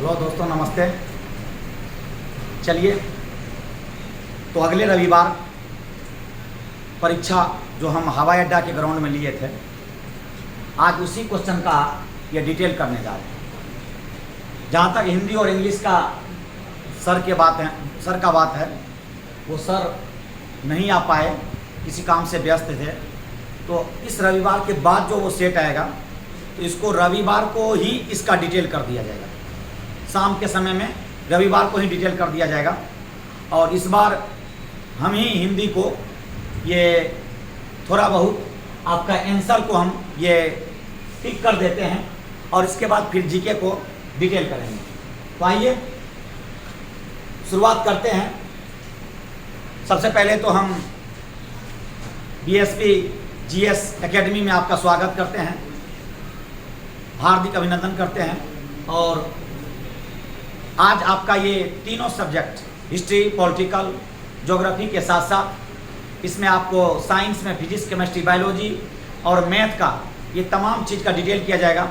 Hello दोस्तों, नमस्ते। चलिए, तो अगले रविवार परीक्षा जो हम हवाई अड्डा के ग्राउंड में लिए थे, आज उसी क्वेश्चन का ये डिटेल करने जा रहे हैं। जहाँ तक हिंदी और इंग्लिश का सर का बात है, वो सर नहीं आ पाए, किसी काम से व्यस्त थे। तो इस रविवार के बाद जो वो सेट आएगा, तो इसको रविवार को ही इसका डिटेल कर दिया जाएगा। शाम के समय में रविवार को ही डिटेल कर दिया जाएगा। और इस बार हम ही हिंदी को ये थोड़ा बहुत आपका आंसर को हम ये टिक कर देते हैं, और इसके बाद फिर जीके को डिटेल करेंगे। तो आइए शुरुआत करते हैं। सबसे पहले तो हम बीएसपी जीएस एकेडमी में आपका स्वागत करते हैं, हार्दिक अभिनंदन करते हैं। और आज आपका ये तीनों सब्जेक्ट हिस्ट्री, पॉलिटिकल, ज्योग्राफी के साथ साथ इसमें आपको साइंस में फिजिक्स, केमिस्ट्री, बायोलॉजी और मैथ का ये तमाम चीज़ का डिटेल किया जाएगा।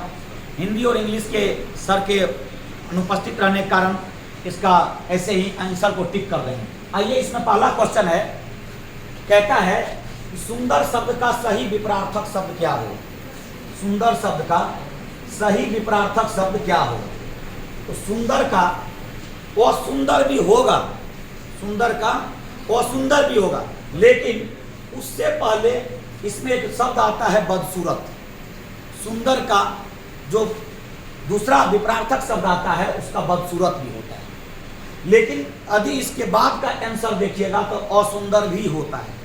हिंदी और इंग्लिश के सर के अनुपस्थित रहने के कारण इसका ऐसे ही आंसर को टिक कर देंगे। आइए, इसमें पहला क्वेश्चन है, कहता है कि सुंदर शब्द का सही विपरार्थक शब्द क्या हो। सुंदर शब्द का सही विपरार्थक शब्द क्या हो। तो सुंदर का असुंदर भी होगा, सुंदर का असुंदर भी होगा, लेकिन उससे पहले इसमें एक शब्द आता है बदसूरत। सुंदर का जो दूसरा विपरार्थक शब्द आता है उसका बदसूरत भी होता है, लेकिन यदि इसके बाद का आंसर देखिएगा तो असुंदर भी होता है।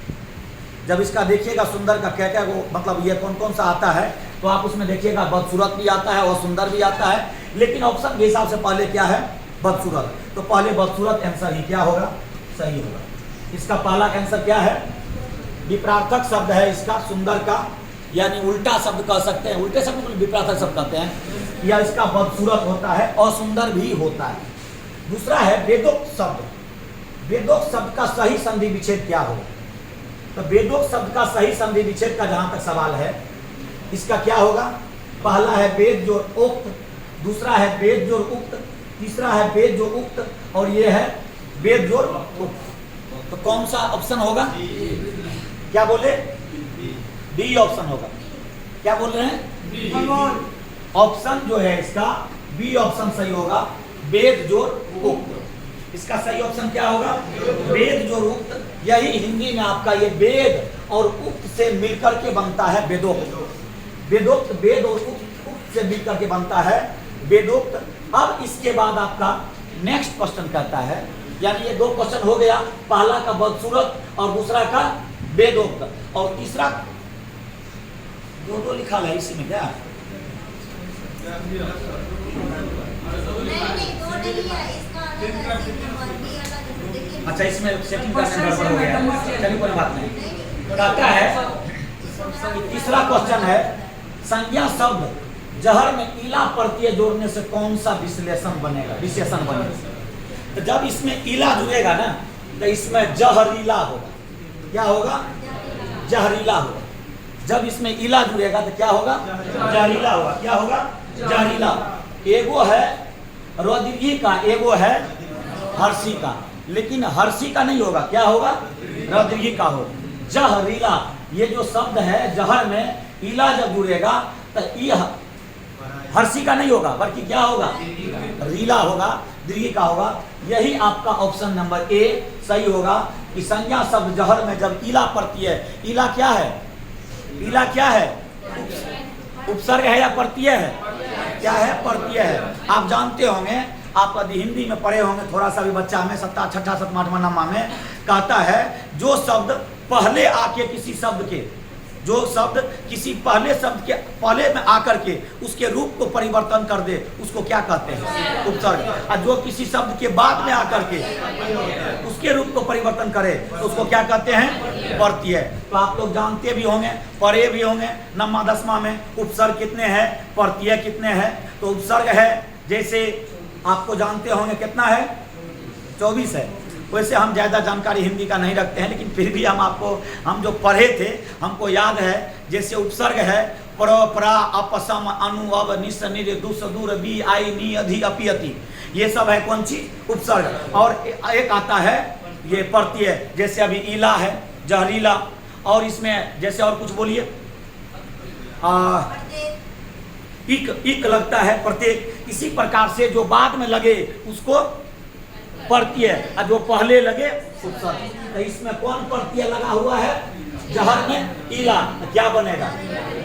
जब इसका देखिएगा सुंदर का क्या क्या वो मतलब ये कौन कौन सा आता है, तो आप उसमें देखिएगा बदसूरत भी आता है, असुंदर भी आता है, लेकिन ऑप्शन के हिसाब से पहले क्या है, बदसूरत। तो पहले बदसूरत आंसर ही क्या होगा, सही होगा। इसका पहला आंसर क्या है, विपरार्थक शब्द है इसका सुंदर का, यानी उल्टा शब्द कह सकते हैं, उल्टे शब्द को विपरार्थक शब्द कहते हैं, या इसका बदसूरत होता है, असुंदर भी होता है। दूसरा है वेदोक्त शब्द। वेदोक्त शब्द का सही संधि विच्छेद क्या हो। तो वेदोक्त शब्द का सही संधि विच्छेद का जहां तक सवाल है, इसका क्या होगा, पहला है वेद जोड़ उक्त, दूसरा है वेद जोड़ उक्त, तीसरा है वेद जोड़ उक्त, और ये है वेद जोड़ उक्त। तो कौन सा ऑप्शन होगा, क्या बोले, डी ऑप्शन होगा। क्या बोल रहे हैं, ऑप्शन जो है इसका बी ऑप्शन सही होगा, वेद जोड़ उक्त। इसका सही ऑप्शन क्या होगा, वेद जोड़ उक्त। यही हिंदी में आपका ये वेद और उक्त से मिलकर के बनता है वेदोक्त। वेदोक्त वेद और उक्त से मिलकर के बनता है वेदोक्त। अब इसके बाद आपका नेक्स्ट क्वेश्चन कहता है, यानी ये दो क्वेश्चन हो गया, पहला का बदसूरत और दूसरा का वेदोक्त, और तीसरा दो लिखा है इसी में क्या, अच्छा इसमें सेटिंग करने में गड़बड़ हो गया, चलिए कोई बात नहीं। कहता है तीसरा क्वेश्चन है, संज्ञा शब्द जहर में ईला प्रत्यय जोड़ने से कौन सा विशेषण बनेगा। तो जब इसमें ईला जुड़ेगा ना, तो इसमें जहरीला होगा। क्या होगा, जहरीला होगा। जब इसमें ईला जुड़ेगा तो क्या होगा, जहरीला होगा। क्या होगा, जहरीला। एगो है रौद्री का, एगो है हर्षी का, लेकिन हर्षी का नहीं होगा, क्या होगा, रौद्री का हो। जहरीला, ये जो शब्द है जहर में ईला जब जुड़ेगा तो यह हर्षी का नहीं होगा, बल्कि क्या होगा, रीला होगा, दीर्घ का होगा। यही आपका ऑप्शन नंबर ए सही होगा कि संज्ञा शब्द जहर में जब ईला पड़ती है, ईला क्या है, ईला क्या है, उपसर्ग है या प्रत्यय है, क्या है, प्रत्यय है। आप जानते होंगे, आप यदि हिंदी में पढ़े होंगे, थोड़ा सा भी बच्चा में छठा सातवां आठवां नौवां में कहता है, जो शब्द पहले आके किसी शब्द के, जो शब्द किसी पहले शब्द के पहले में आकर के उसके रूप को परिवर्तन कर दे, उसको क्या कहते हैं, उपसर्ग। और जो किसी शब्द के बाद में आकर के उसके रूप को परिवर्तन करे तो उसको क्या कहते हैं, प्रत्यय। तो आप लोग जानते भी होंगे, पढ़े भी होंगे, नौवां दसवां में उपसर्ग कितने हैं, प्रत्यय कितने हैं। तो उपसर्ग है, जैसे आपको जानते होंगे कितना है, 24 है। वैसे हम ज़्यादा जानकारी हिंदी का नहीं रखते हैं, लेकिन फिर भी हम जो पढ़े थे हमको याद है। जैसे उपसर्ग है प्र प्रा अपसम अनु अव निस निर दुस दूर बी आई नी अधि अपि अति, ये सब है कौन चीज? उपसर्ग। और एक आता है ये प्रत्यय, जैसे अभी इला है, जहरीला, और इसमें जैसे और कुछ बोलिए, इक लगता है प्रत्येक। इसी प्रकार से जो बाद में लगे उसको प्रत्यय, और जो पहले लगे उपसर्ग। तो इसमें कौन प्रत्यय लगा हुआ है? जहर में इला, क्या बनेगा?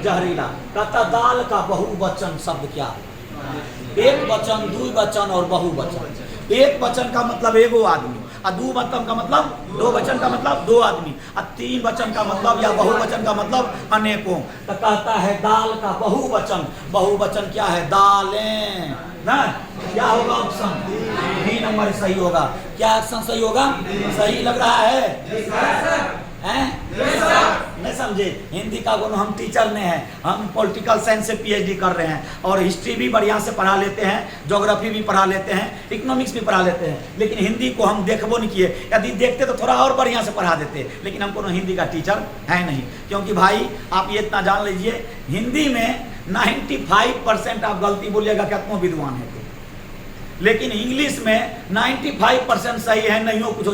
जहरीला। कहता दाल का बहुवचन शब्द क्या? एक वचन, द्विवचन और बहुवचन। एक वचन का मतलब एगो आदमी, और दो वचन का मतलब दो वचन का मतलब दो आदमी, और तीन वचन का मतलब या बहुवचन का मतलब अनेकों। तो कहता है दाल का बहुवचन, बहुवचन क्या है? दालें ना। क्या होगा ऑप्शन? बी नंबर सही होगा। क्या ऑप्शन सही होगा? सही लग रहा है? नहीं समझे? हिंदी का गुण, हम टीचर में हैं, हम पॉलिटिकल साइंस से पीएचडी कर रहे हैं, और हिस्ट्री भी बढ़िया से पढ़ा लेते हैं, ज्योग्राफी भी पढ़ा लेते हैं, इकोनॉमिक्स भी पढ़ा लेते हैं, लेकिन हिंदी को हम देखबो नहीं किए। यदि देखते तो थोड़ा और बढ़िया से पढ़ा देते, लेकिन हम कोनो हिंदी का टीचर है नहीं। क्योंकि भाई आप ये इतना जान लीजिए, हिंदी में 95% आप गलती बोलिएगा कितना विद्वान है तो, लेकिन इंग्लिश में 95% सही है, नहीं हो कुछ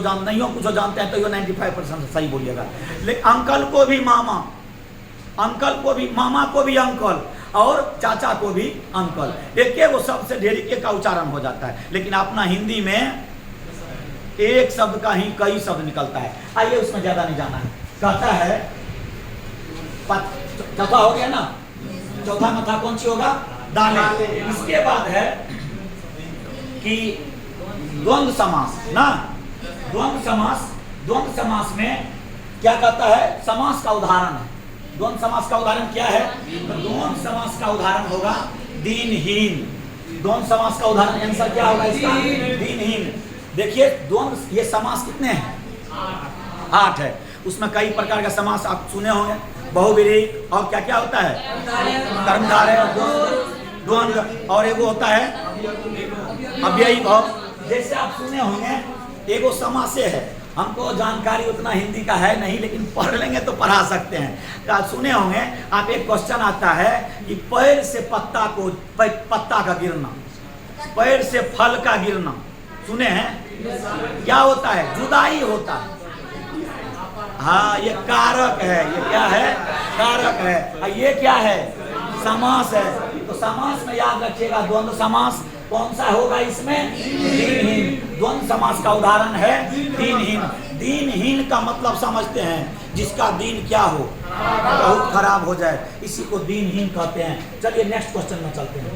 जानते हैं तो ये 95% सही बोलिएगा। लेकिन अंकल को भी मामा, अंकल को भी मामा को भी अंकल, और चाचा को भी अंकल, एक वो शब्द से ढेरी के का उच्चारण हो जाता है। लेकिन अपना हिंदी में एक शब्द का ही कई शब्द निकलता है। आइए उसमें ज्यादा नहीं जाना है। कहता है चौथा हो गया ना, चौथा मथा कौन सी होगा? दालें। इसके बाद है कि द्वंद्व समास ना, द्वंद्व समास। द्वंद्व समास में क्या कहता है? समास का उदाहरण है। द्वंद्व समास का उदाहरण क्या है? तो द्वंद्व समास का उदाहरण होगा दीनहीन। द्वंद्व समास का उदाहरण आंसर क्या होगा इसका? दीनहीन। देखिए द्वंद्व ये समास कितने हैं? 8 है। उसमें कई प्रकार का समास आप सुने होंगे, बहुव्रीहि, और क्या क्या होता है? कर्मधारय, द्वंद्व, और एगो होता है अव्ययी भाव। जैसे आप सुने होंगे एगो समासे है, हमको जानकारी उतना हिंदी का है नहीं, लेकिन पढ़ लेंगे तो पढ़ा सकते हैं। तो आप सुने होंगे, आप एक क्वेश्चन आता है कि पैर से पत्ता को, पत्ता का गिरना, पैर से फल का गिरना, सुने हैं? क्या होता है? जुदाई होता है। हाँ, ये कारक है। ये क्या है? कारक है। और ये क्या है? समास है। तो समास में याद रखिएगा द्वंद्व समास कौन सा होगा इसमें? दीनहीन। द्वंद्व समास का उदाहरण है दीनहीन। दीनहीन का मतलब समझते हैं जिसका दीन क्या हो? बहुत खराब हो जाए, इसी को दीनहीन कहते हैं। चलिए नेक्स्ट क्वेश्चन में चलते हैं।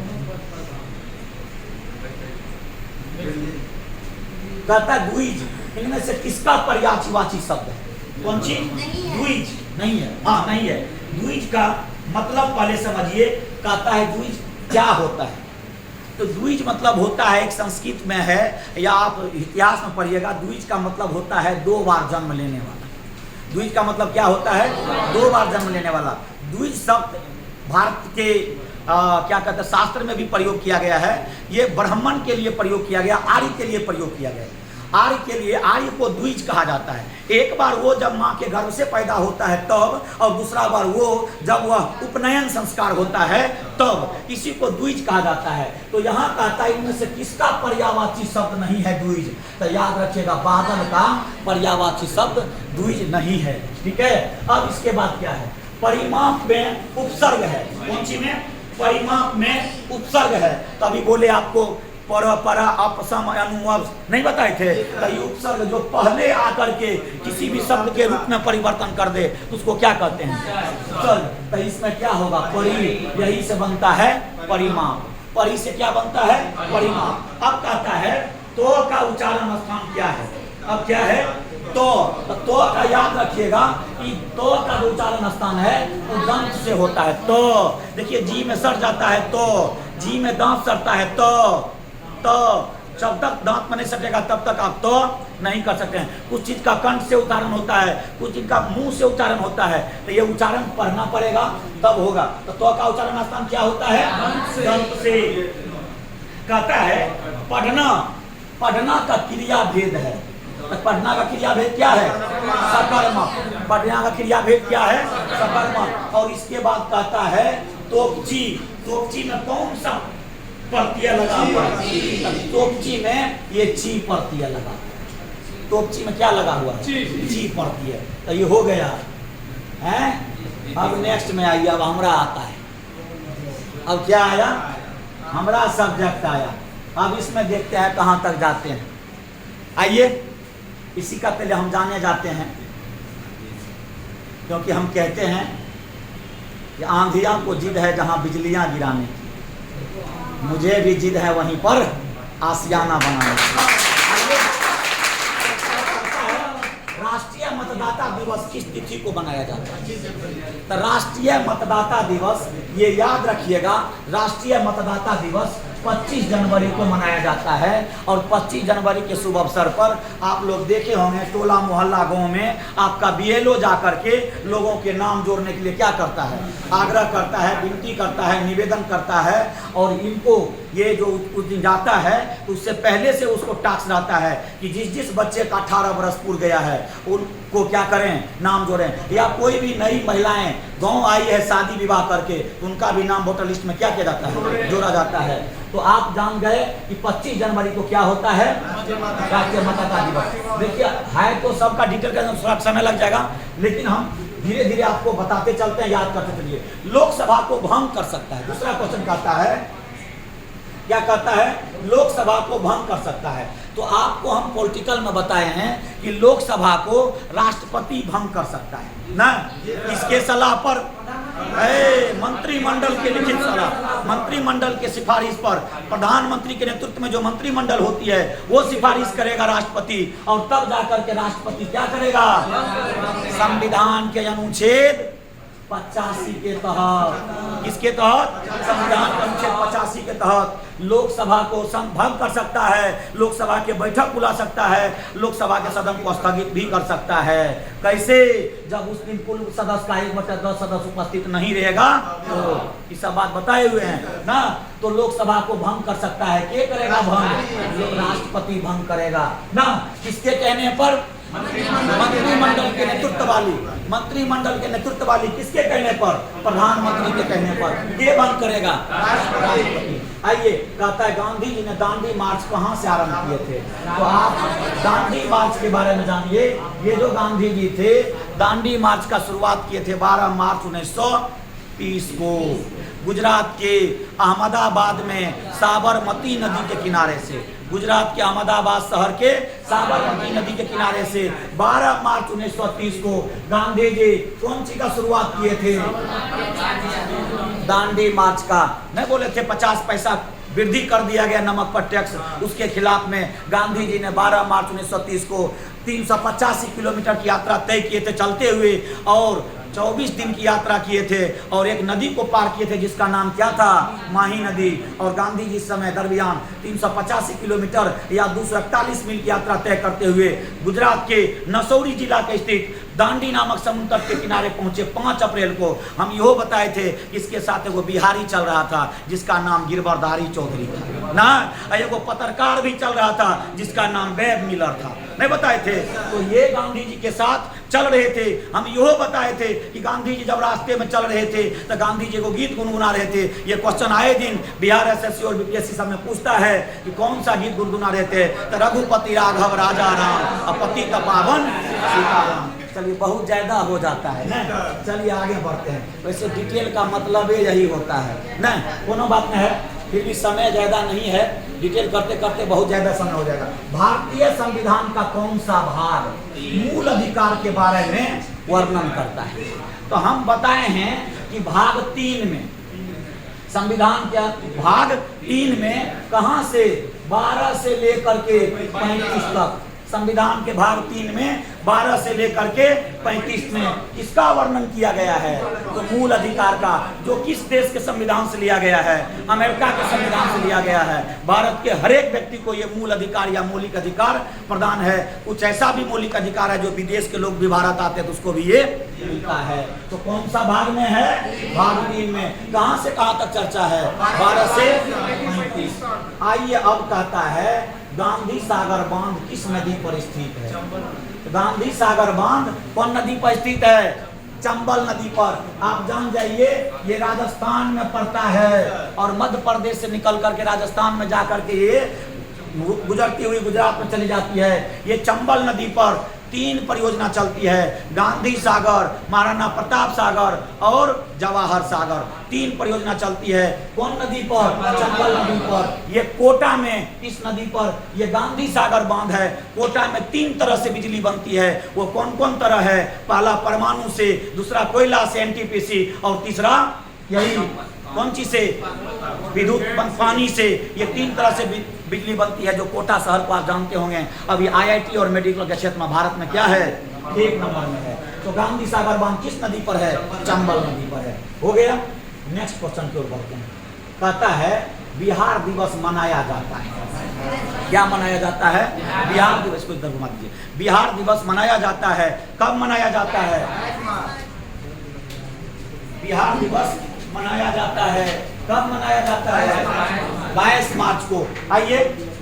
कहता है द्विज, इनमें से किसका पर्यायवाची शब्द है? कौन सी? द्विज नहीं है। हाँ नहीं है। द्विज का मतलब पहले समझिए। कहता है द्विज क्या होता है? तो द्विज मतलब होता है, एक संस्कृत में है, या आप इतिहास में पढ़िएगा, द्विज का मतलब होता है 2 बार जन्म लेने वाला। द्विज का मतलब क्या होता है? 2 बार जन्म लेने वाला। द्विज शब्द भारत के क्या कहते हैं शास्त्र में भी प्रयोग किया गया है। ये ब्राह्मण के लिए प्रयोग किया गया, आर्य के लिए प्रयोग किया गया। आर्य के लिए, आर्य को द्विज कहा जाता है। एक बार वो जब माँ के गर्भ से पैदा होता है तब, और दूसरा बार वो जब वह उपनयन संस्कार होता है तब, इसी को द्विज कहा जाता है। तो यहाँ कहता है इनमें से किसका पर्यायवाची शब्द नहीं है द्विज? तो याद रखिएगा बादल का पर्यायवाची शब्द द्विज नहीं है। ठीक है। अब इसके बाद क्या है? परिमाप में उपसर्ग है। कौन सी में? परिमाप में उपसर्ग है। तभी बोले आपको पर, परा, अपसम, अनुअप नहीं बताए थे? तो ये उपसर्ग जो पहले आकर के किसी भी शब्द के रूप में परिवर्तन कर दे तो उसको क्या कहते हैं? उपसर्ग। तो इसमें क्या होगा? परि, यही से बनता है परिमाप। परि से क्या बनता है? परिमाप। अब कहता है तो का उच्चारण स्थान क्या है? अब क्या है? तो का याद रखिएगा कि तो का जो उच्चारण स्थान है वो दंत से होता है। तो देखिए जी में सर जाता है, तो जी में दांत सड़ता है, तो जब तक दांत में नहीं सटेगा तब तक आप तो नहीं कर सकते हैं। कुछ चीज का कंठ से उच्चारण होता है, कुछ चीज का मुंह से उच्चारण होता है, तो ये उच्चारण पढ़ना पड़ेगा तब होगा। तो का उच्चारण स्थान क्या होता है? दंत से। कहता है पढ़ना, पढ़ना का क्रिया भेद है। पढ़ना का क्रिया भेद क्या है? सकर्मक। पढ़ना का क्रिया भेद क्या है? सकर्मक। और इसके बाद कहता है तोपची, तोपची में कौन सा प्रत्यय लगा हुआ है? तोपची में ये ची प्रत्यय लगा। तोपची में क्या लगा हुआ है? ची प्रत्यय। तो ये हो गया है। अब नेक्स्ट में आइए, अब हमरा आता है। अब क्या आया? हमरा सब्जेक्ट आया। अब इसमें देखते हैं कहाँ तक जाते हैं। आइए, इसी का पहले हम जाने जाते हैं, क्योंकि हम कहते हैं कि आंधियां को जिद है जहां बिजलियां गिराने की, मुझे भी जिद है वहीं पर आशियाना बनाने की। राष्ट्रीय मतदाता दिवस किस तिथि को मनाया जाता है? तो राष्ट्रीय मतदाता दिवस, ये याद रखिएगा, राष्ट्रीय मतदाता दिवस 25 जनवरी को मनाया जाता है। और 25 जनवरी के शुभ अवसर पर आप लोग देखे होंगे, टोला मोहल्ला गांव में आपका बीएलओ जा करके लोगों के नाम जोड़ने के लिए क्या करता है? आग्रह करता है, विनती करता है, निवेदन करता है। और इनको ये जो उस दिन जाता है तो उससे पहले से उसको टास्क रहता है कि जिस जिस बच्चे का 18 वर्ष पूरा गया है उनको क्या करें? नाम जोड़ें। या कोई भी नई महिलाएं गांव आई है शादी विवाह करके, उनका भी नाम वोटर लिस्ट में क्या किया जाता है? जोड़ा जाता है। तो आप जान गए कि 25 जनवरी को क्या होता है? राष्ट्रीय मतदाता दिवस। देखिए, है तो सबका डिटेल का थोड़ा समय लग जाएगा, लेकिन हम धीरे धीरे आपको बताते चलते हैं, याद करते चलिए। लोकसभा को भंग कर सकता है। दूसरा क्वेश्चन कहता है, क्या कहता है? लोकसभा को भंग कर सकता है। तो आपको हम पॉलिटिकल में बताए हैं कि लोकसभा को राष्ट्रपति भंग कर सकता है ना। इसके सलाह पर, मंत्रिमंडल के लिखित सलाह, मंत्रिमंडल के सिफारिश पर, प्रधानमंत्री के नेतृत्व में जो मंत्रिमंडल होती है वो सिफारिश करेगा राष्ट्रपति, और तब जाकर के राष्ट्रपति क्या करेगा? संविधान के अनुच्छेद 85 के तहत, किसके तहत? संविधान के अनुच्छेद 85 के तहत लोकसभा को भंग कर सकता है, लोकसभा के बैठक बुला सकता है, लोकसभा के सदन को स्थगित भी कर सकता है। कैसे? जब उस दिन कुल सदस्य का 1/10 सदस्य उपस्थित नहीं रहेगा। तो ये सब बात बताए हुए हैं ना। तो लोकसभा को भंग कर सकता है। क्या करेगा भंग? राष्ट्रपति भंग करेगा ना। किसके कहने पर? मंत्रिमंडल के नेतृत्व वाली, मंत्रिमंडल के नेतृत्व वाली किसके कहने पर? प्रधानमंत्री के कहने पर। ये बंद करेगा राष्ट्रपति। आइए, कहता है गांधी जी ने दांडी मार्च कहां से आरंभ किए थे? तो आप दांडी मार्च के बारे में जानिए। ये जो गांधी जी थे, दांडी मार्च का शुरुआत किए थे 12 मार्च 1930 को गुजरात के अहमदाबाद में साबरमती नदी के किनारे से। गुजरात के अहमदाबाद शहर के साबरमती नदी के किनारे से 12 मार्च 1930 को गांधी जी कौन सी का शुरुआत किए थे? दांडी मार्च का। नहीं बोले थे 50 पैसा वृद्धि कर दिया गया नमक पर टैक्स, उसके खिलाफ में गांधी जी ने 12 मार्च 1930 को 385 किलोमीटर की यात्रा तय किए थे चलते हुए, और 24 दिन की यात्रा किए थे, और एक नदी को पार किए थे जिसका नाम क्या था? माही नदी। और गांधी जी समय दरमियान 385 किलोमीटर या 241 मील की यात्रा तय करते हुए गुजरात के नसौरी जिला के स्थित दांडी नामक समुद्र तट के किनारे पहुंचे। 5 अप्रैल को हम यहो बताए थे कि इसके साथ एगो बिहारी चल रहा था जिसका नाम गिरवरधारी चौधरी था ना। एगो पत्रकार भी चल रहा था जिसका नाम वेब मिलर था, नहीं बताए थे? तो ये गांधी जी के साथ चल रहे थे। हम यहो बताए थे कि गांधी जी जब रास्ते में चल रहे थे तो गांधी जी को गीत गुनगुना रहे थे। ये क्वेश्चन आए दिन बिहार एसएससी और बीपीएससी सब में पूछता है कि कौन सा गीत गुनगुना रहे थे? तो रघुपति राघव राजा राम, अपति का पावन सीताराम। चलिए, बहुत ज्यादा हो जाता है ना। चलिए आगे बढ़ते हैं। वैसे डिटेल का मतलब यही होता है ना, कोनो बात नहीं है, फिर भी समय ज्यादा नहीं है, डिटेल करते करते बहुत ज्यादा समय हो जाएगा। भारतीय संविधान का कौन सा भाग मूल अधिकार के बारे में वर्णन करता है? तो हम बताए हैं कि भाग 3 में, संविधान के भाग 3 में कहां से 12 से लेकर के 35 तक, संविधान के भाग 3 में 12 से लेकर के 35 में किसका वर्णन किया गया है? तो मूल अधिकार का, जो किस देश के संविधान से लिया गया है? अमेरिका के संविधान से लिया गया है। भारत के हर एक व्यक्ति को ये मूल अधिकार या मौलिक अधिकार प्रदान है। कुछ ऐसा भी मौलिक अधिकार है जो विदेश के लोग भी भारत आते हैं तो उसको भी ये मिलता है। तो कौन सा भाग में है? भाग 3 में। कहां से कहां तक चर्चा है? 12 से 35। आइए, अब कहता है गांधी सागर बांध किस नदी पर स्थित है? गांधी सागर बांध कौन नदी पर स्थित है? चंबल नदी पर। आप जान जाइए ये राजस्थान में पड़ता है और मध्य प्रदेश से निकल करके राजस्थान में जा करके ये गुजरती हुई गुजरात में चली जाती है। ये चंबल नदी पर 3 परियोजना चलती है, गांधी सागर, महाराणा प्रताप सागर और जवाहर सागर। 3 परियोजना चलती है। कौन नदी पर? चंबल नदी पर। ये कोटा में इस नदी पर ये गांधी सागर बांध है। कोटा में 3 तरह से बिजली बनती है। वो कौन कौन तरह है? पहला परमाणु से, दूसरा कोयला से एनटीपीसी और तीसरा यही कौन चीज से? विद्युत पानी से। ये 3 तरह से बिजली बनती है जो कोटा शहर को आप जानते होंगे। अभी आईआईटी और मेडिकल के क्षेत्र में भारत में क्या है? 1 नंबर में है। तो गांधी सागर बांध किस नदी पर है? चंबल नदी पर है। हो गया। नेक्स्ट क्वेश्चन की ओर बढ़ते हैं। कहता है बिहार दिवस मनाया जाता है। क्या मनाया जाता है? बिहार दिवस को इधर घुमा दीजिए। बिहार दिवस मनाया जाता है। कब मनाया जाता है? बिहार दिवस मनाया जाता है। कब मनाया जाता है? 22 मार्च को। आइए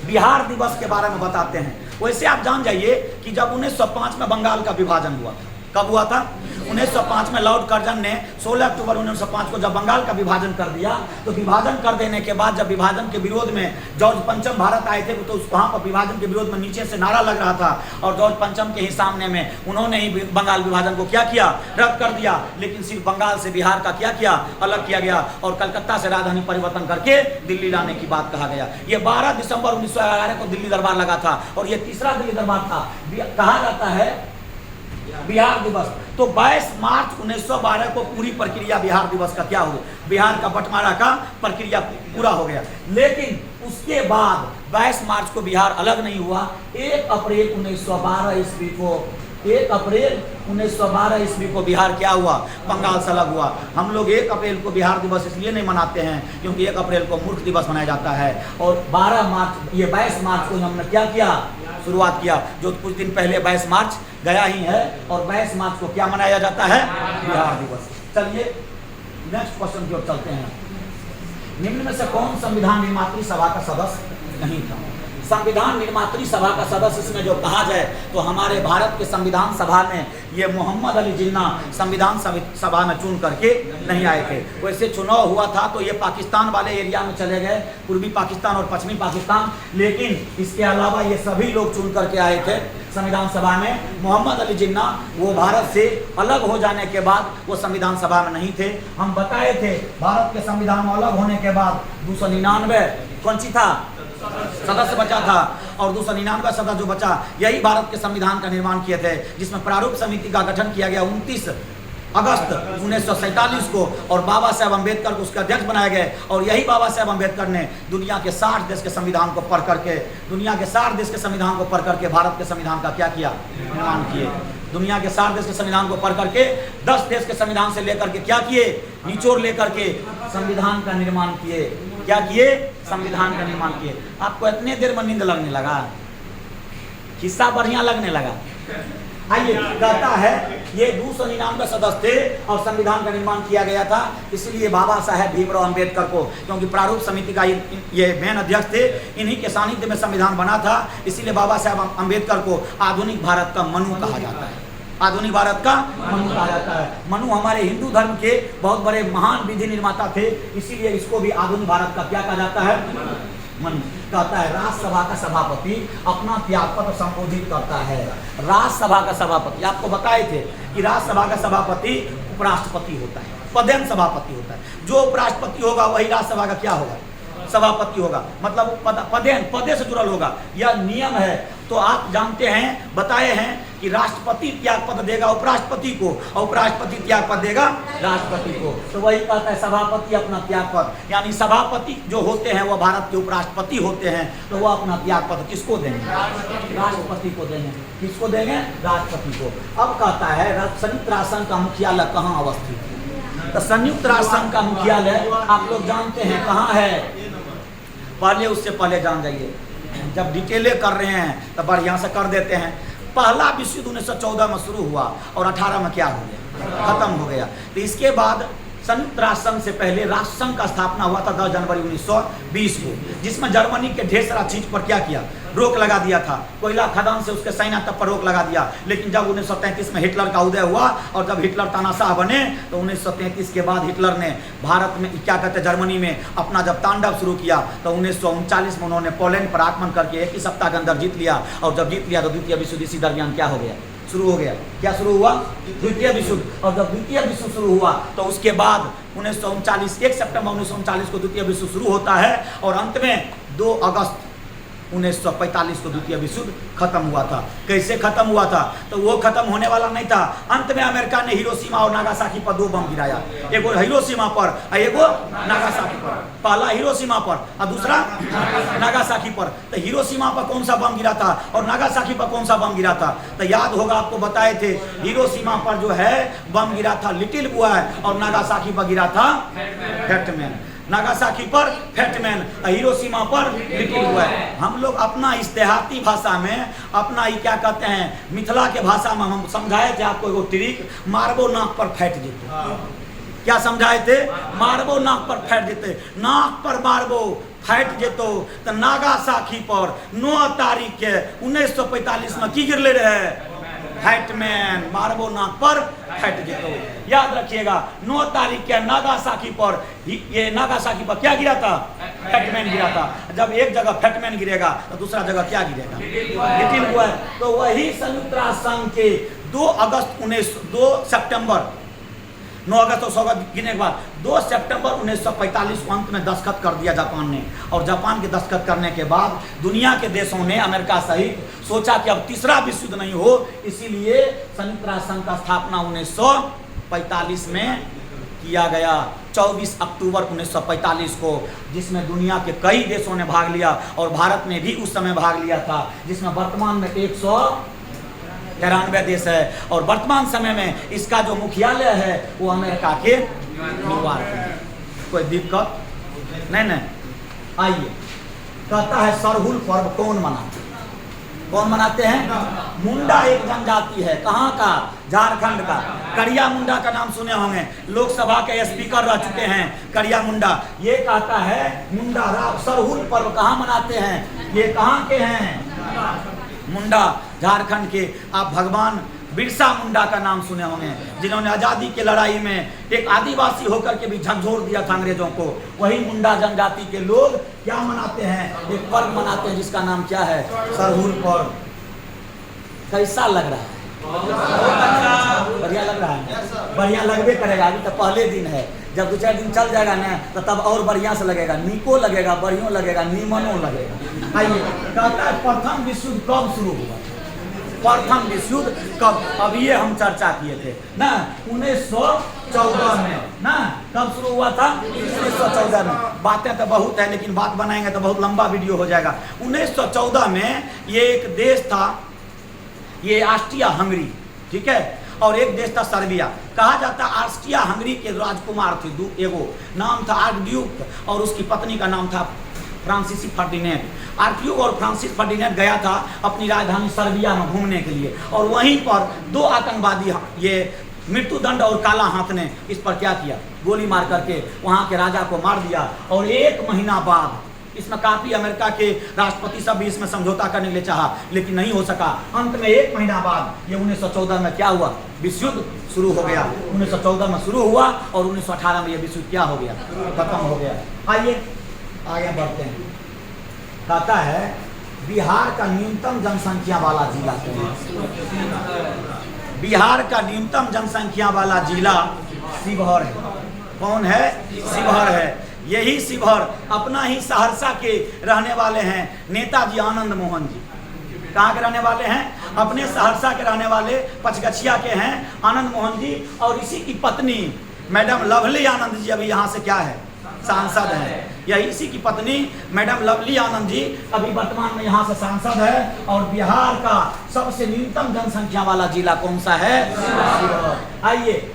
बिहार दिवस के बारे में बताते हैं। वैसे आप जान जाइए कि जब 1905 में बंगाल का विभाजन हुआ, कब हुआ था? 1905 में लॉर्ड कर्जन ने 16 अक्टूबर 1905 को जब बंगाल का विभाजन कर दिया, तो विभाजन कर देने के बाद जब विभाजन के विरोध में जॉर्ज पंचम भारत आए थे, तो वहाँ पर विभाजन के विरोध में नीचे से नारा लग रहा था और जॉर्ज पंचम के ही सामने में उन्होंने ही बंगाल विभाजन को क्या किया? रद्द कर दिया। लेकिन सिर्फ बंगाल से बिहार का क्या किया? अलग किया गया और कलकत्ता से राजधानी परिवर्तन करके दिल्ली लाने की बात कहा गया। ये 12 दिसंबर 1911 को दिल्ली दरबार लगा था और ये तीसरा दिल्ली दरबार था। कहा जाता है बिहार दिवस। तो 22 मार्च 1912 को पूरी प्रक्रिया बिहार दिवस का क्या हो गया? बिहार का बंटवारा का प्रक्रिया पूरा हो गया। लेकिन उसके बाद 22 मार्च को बिहार अलग नहीं हुआ। 1 अप्रैल 1912 ईस्वी को 1 अप्रैल 1912 ईस्वी को बिहार क्या हुआ? बंगाल से अलग हुआ। हम लोग 1 अप्रैल को बिहार दिवस इसलिए नहीं मनाते हैं क्योंकि 1 अप्रैल को मूर्ख दिवस मनाया जाता है और 22 मार्च को हमने क्या किया? शुरुआत किया। जो कुछ दिन पहले 22 मार्च गया ही है और 22 मार्च को क्या मनाया जाता है? बिहार दिवस। चलिए नेक्स्ट क्वेश्चन की ओर चलते हैं। निम्न में से कौन संविधान निर्मात्री सभा का सदस्य नहीं था? संविधान निर्मात्री सभा का सदस्य इसमें जो कहा जाए तो हमारे भारत के संविधान सभा में ये मोहम्मद अली जिन्ना संविधान सभा में चुन करके नहीं आए थे। वैसे चुनाव हुआ था तो ये पाकिस्तान वाले एरिया में चले गए, पूर्वी पाकिस्तान और पश्चिमी पाकिस्तान। लेकिन इसके अलावा ये सभी लोग चुन करके आए थे संविधान सभा में। मोहम्मद अली जिन्ना वो भारत से अलग हो जाने के बाद वो संविधान सभा में नहीं थे। हम बताए थे भारत के संविधान में अलग होने के बाद 299 कौन सी था? सदस्य बचा था और 299 सदस्य जो बचा यही भारत के संविधान का निर्माण किए थे, जिसमें प्रारूप समिति का गठन किया गया 29 अगस्त 1947 को और बाबा साहेब अम्बेडकर को उसके अध्यक्ष बनाए गए। और यही बाबा साहेब अम्बेडकर ने दुनिया के 60 देश के संविधान को पढ़ करके भारत के संविधान का क्या किया? निर्माण किए। दुनिया के 60 देश के संविधान को पढ़ करके 10 देश के संविधान से लेकर के क्या किए? निचोड़ लेकर के संविधान का निर्माण किए। क्या किए? संविधान का निर्माण किए। आपको इतने देर में नींद लगने लगा? किस्सा बढ़िया लगने लगा? आइए कहता है ये 299 सदस्य थे और संविधान का निर्माण किया गया था। इसलिए बाबा साहेब भीमराव अम्बेडकर को, क्योंकि प्रारूप समिति का ये मेन अध्यक्ष थे, इन्हीं के सानिध्य में संविधान बना था। इसीलिए बाबा साहेब अम्बेडकर को आधुनिक भारत का मनु कहा जाता है। आधुनिक भारत का मनु कहा जाता है। मनु हमारे हिंदू धर्म के बहुत बड़े महान विधि निर्माता थे, इसीलिए इसको भी आधुनिक भारत का क्या कहा जाता है? मनु। कहता है राज्यसभा का सभापति अपना त्यागपत्र संबोधित करता है। राज्यसभा का सभापति, आपको बताए थे कि राज्यसभा का सभापति उपराष्ट्रपति होता है, पदेन सभापति होता है। जो उपराष्ट्रपति होगा वही राज्यसभा का क्या होगा? सभापति होगा। मतलब पदे से जुड़ल होगा, यह नियम है। तो आप जानते हैं, बताए हैं कि राष्ट्रपति त्याग पद देगा उपराष्ट्रपति को और उपराष्ट्रपति त्याग पद देगा राष्ट्रपति को। तो वही कहता है सभापति अपना त्याग पद, यानी सभापति जो होते हैं वो भारत के उपराष्ट्रपति होते हैं, तो वो अपना त्याग पद किसको देंगे? राष्ट्रपति को देंगे। किसको देंगे? राष्ट्रपति को। अब कहता है संयुक्त राष्ट्र संघ का मुख्यालय कहाँ अवस्थित है? तो संयुक्त राष्ट्र संघ का मुख्यालय आप लोग जानते हैं कहाँ है? पहले उससे पहले जान जाइए, जब डिटेले कर रहे हैं तो बढ़िया से कर देते हैं। पहला विश्व युद्ध 1914 में शुरू हुआ और 18 में क्या हो गया? खत्म हो गया। तो इसके बाद संयुक्त राष्ट्र संघ से पहले राष्ट्र संघ का स्थापना हुआ था 10 जनवरी 1920 को, जिसमें जर्मनी के ढेर सारा चीज पर क्या किया? रोक लगा दिया था, कोयला खदान से उसके सैन्य तब पर रोक लगा दिया। लेकिन जब 1933 में हिटलर का उदय हुआ और जब हिटलर तानाशाह बने तो 1933 के बाद हिटलर ने भारत में क्या कहते हैं जर्मनी में अपना जब तांडव शुरू किया तो 1939 में उन्होंने पोलैंड पर आक्रमण करके एक ही सप्ताह के अंदर जीत लिया। और जब जीत लिया तो द्वितीय विश्व युद्ध इसी दरमियान क्या हो गया, शुरू हो गया। क्या शुरू हुआ? द्वितीय विश्व युद्ध। और जब द्वितीय विश्व शुरू हुआ तो उसके बाद 1939 1 सितंबर 1939 को द्वितीय विश्व शुरू होता है और अंत में 2 अगस्त 1945 को द्वितीय विश्व युद्ध खत्म हुआ था। कैसे खत्म हुआ था? तो वो खत्म होने वाला नहीं था। अंत में अमेरिका ने हिरोशिमा और नागासाकी पर 2 बम गिराया, एक हिरोशिमा पर और एक नागासाकी पर। पहला हिरोशिमा पर और दूसरा नागासाकी पर। तो हिरोशिमा पर कौन सा बम गिरा था और नागासाकी पर कौन सा बम गिरा था? तो याद होगा आपको बताए थे, हिरोशिमा पर जो है बम गिरा था लिटिल बॉय और नागासाकी पर गिरा था फैटमैन। नागासाकी पर फैटमैन, हिरोशिमा पर लिटिल बॉय। हम लोग अपना इस देहाती भाषा में अपना ये क्या कहते हैं मिथिला के भाषा में हम समझाए थे आपको एगो ट्रिक, मारबो नाक पर फैट जेते। क्या समझाए थे? मारबो नाक पर फैट जेते, नाक पर मारबो फैट जेतो। तो नागासाकी पर 9 तारीख के 1945 में की गिरले रहे फैटमैन, मारबो नाक पर फैट जेतो। याद रखिएगा 9 तारीख के नागासाकी पर, ये नागासाकी पर क्या गिरा था? फैटमैन गिरा था। जब एक जगह फैटमैन गिरेगा तो दूसरा जगह क्या गिरेगा? Little boy. तो वही संयुक्त राष्ट्र संघ के 2 सितंबर 9 अगस्त और 100 अगस्त गिरने के बाद 2 सितंबर 1945 को अंत में दस्तखत कर दिया जापान ने। और जापान के दस्तखत करने के बाद दुनिया के देशों ने अमेरिका सहित सोचा कि अब तीसरा विश्व युद्ध नहीं हो, इसीलिए संयुक्त राष्ट्र संघ का स्थापना 1945 में किया गया, 24 अक्टूबर 1945 को, जिसमें दुनिया के कई देशों ने भाग लिया और भारत ने भी उस समय भाग लिया था, जिसमें वर्तमान में 193 देश है। और वर्तमान समय में इसका जो मुख्यालय है वो अमेरिका के न्यूयॉर्क में। कोई दिक्कत नहीं। आइए, कहता है सरहुल पर्व कौन मनाते हैं? कौन मनाते हैं? मुंडा एक जनजाति है। कहाँ का? झारखंड का। करिया मुंडा का नाम सुने होंगे, लोकसभा के स्पीकर रह चुके हैं करिया मुंडा। ये कहता है मुंडा सरहुल पर्व कहाँ मनाते हैं? ये कहाँ के हैं? मुंडा, झारखंड के। आप भगवान बिरसा मुंडा का नाम सुने होंगे, जिन्होंने आज़ादी के लड़ाई में एक आदिवासी होकर के भी झकझोर दिया था अंग्रेजों को। वही मुंडा जनजाति के लोग क्या मनाते हैं? एक पर्व मनाते हैं जिसका नाम क्या है? सरहुल पर्व। कैसा लग रहा है? बढ़िया लग रहा है? बढ़िया लगबे करेगा। अभी तो पहले दिन है, जब 2-4 दिन चल जाएगा ना तो तब और बढ़िया से लगेगा, निको लगेगा, बढ़िया लगेगा, नीमनो लगेगा। आइए, कहता है प्रथम विश्व युद्ध कब शुरू हुआ? प्रथम विश्व युद्ध कब? अब ये हम चर्चा किए थे ना 1914 में ना। कब शुरू हुआ था? 1914 में। बातें तो बहुत है लेकिन बात बनाएंगे तो बहुत लंबा वीडियो हो जाएगा। 1914 में ये एक देश था, ये ऑस्ट्रिया हंगरी, ठीक है, और एक देश था सर्बिया। कहा जाता ऑस्ट्रिया हंगरी के राजकुमार थे एगो, नाम था आर्कड्यूक और उसकी पत्नी का नाम था फ्रांसीसी फर्डिनेंड। आर्कड्यूक और फ्रांसिस फर्डिनेंड गया था अपनी राजधानी सर्बिया में घूमने के लिए, और वहीं पर 2 आतंकवादी ये मृत्युदंड और काला हाथ ने इस पर क्या किया? गोली मार करके वहाँ के राजा को मार दिया। और 1 महीना बाद इसमें काफ़ी अमेरिका के राष्ट्रपति सब भी इसमें समझौता करने के लिए चाहा, लेकिन नहीं हो सका। अंत में 1 महीना बाद ये 1914 में क्या हुआ? विश्व युद्ध शुरू हो गया। 1914 में शुरू हुआ और 1918 में ये विश्व युद्ध क्या हो गया? खत्म हो गया। आइए आगे बढ़ते हैं। कहता है बिहार का न्यूनतम जनसंख्या वाला जिला कौन है? बिहार का न्यूनतम जनसंख्या वाला जिला शिवहर है। कौन है? शिवहर है। यही शिवहर अपना ही सहरसा के रहने वाले हैं नेताजी आनंद मोहन जी। कहाँ के रहने वाले हैं? अपने सहरसा के रहने वाले पचगछिया के हैं आनंद मोहन जी। और इसी की पत्नी मैडम लवली आनंद जी अभी यहाँ से क्या है? सांसद हैं। या इसी की पत्नी मैडम लवली आनंद जी अभी वर्तमान में यहाँ से सांसद है। और बिहार का सबसे न्यूनतम जनसंख्या वाला जिला कौन सा है? शिवहर। आइए,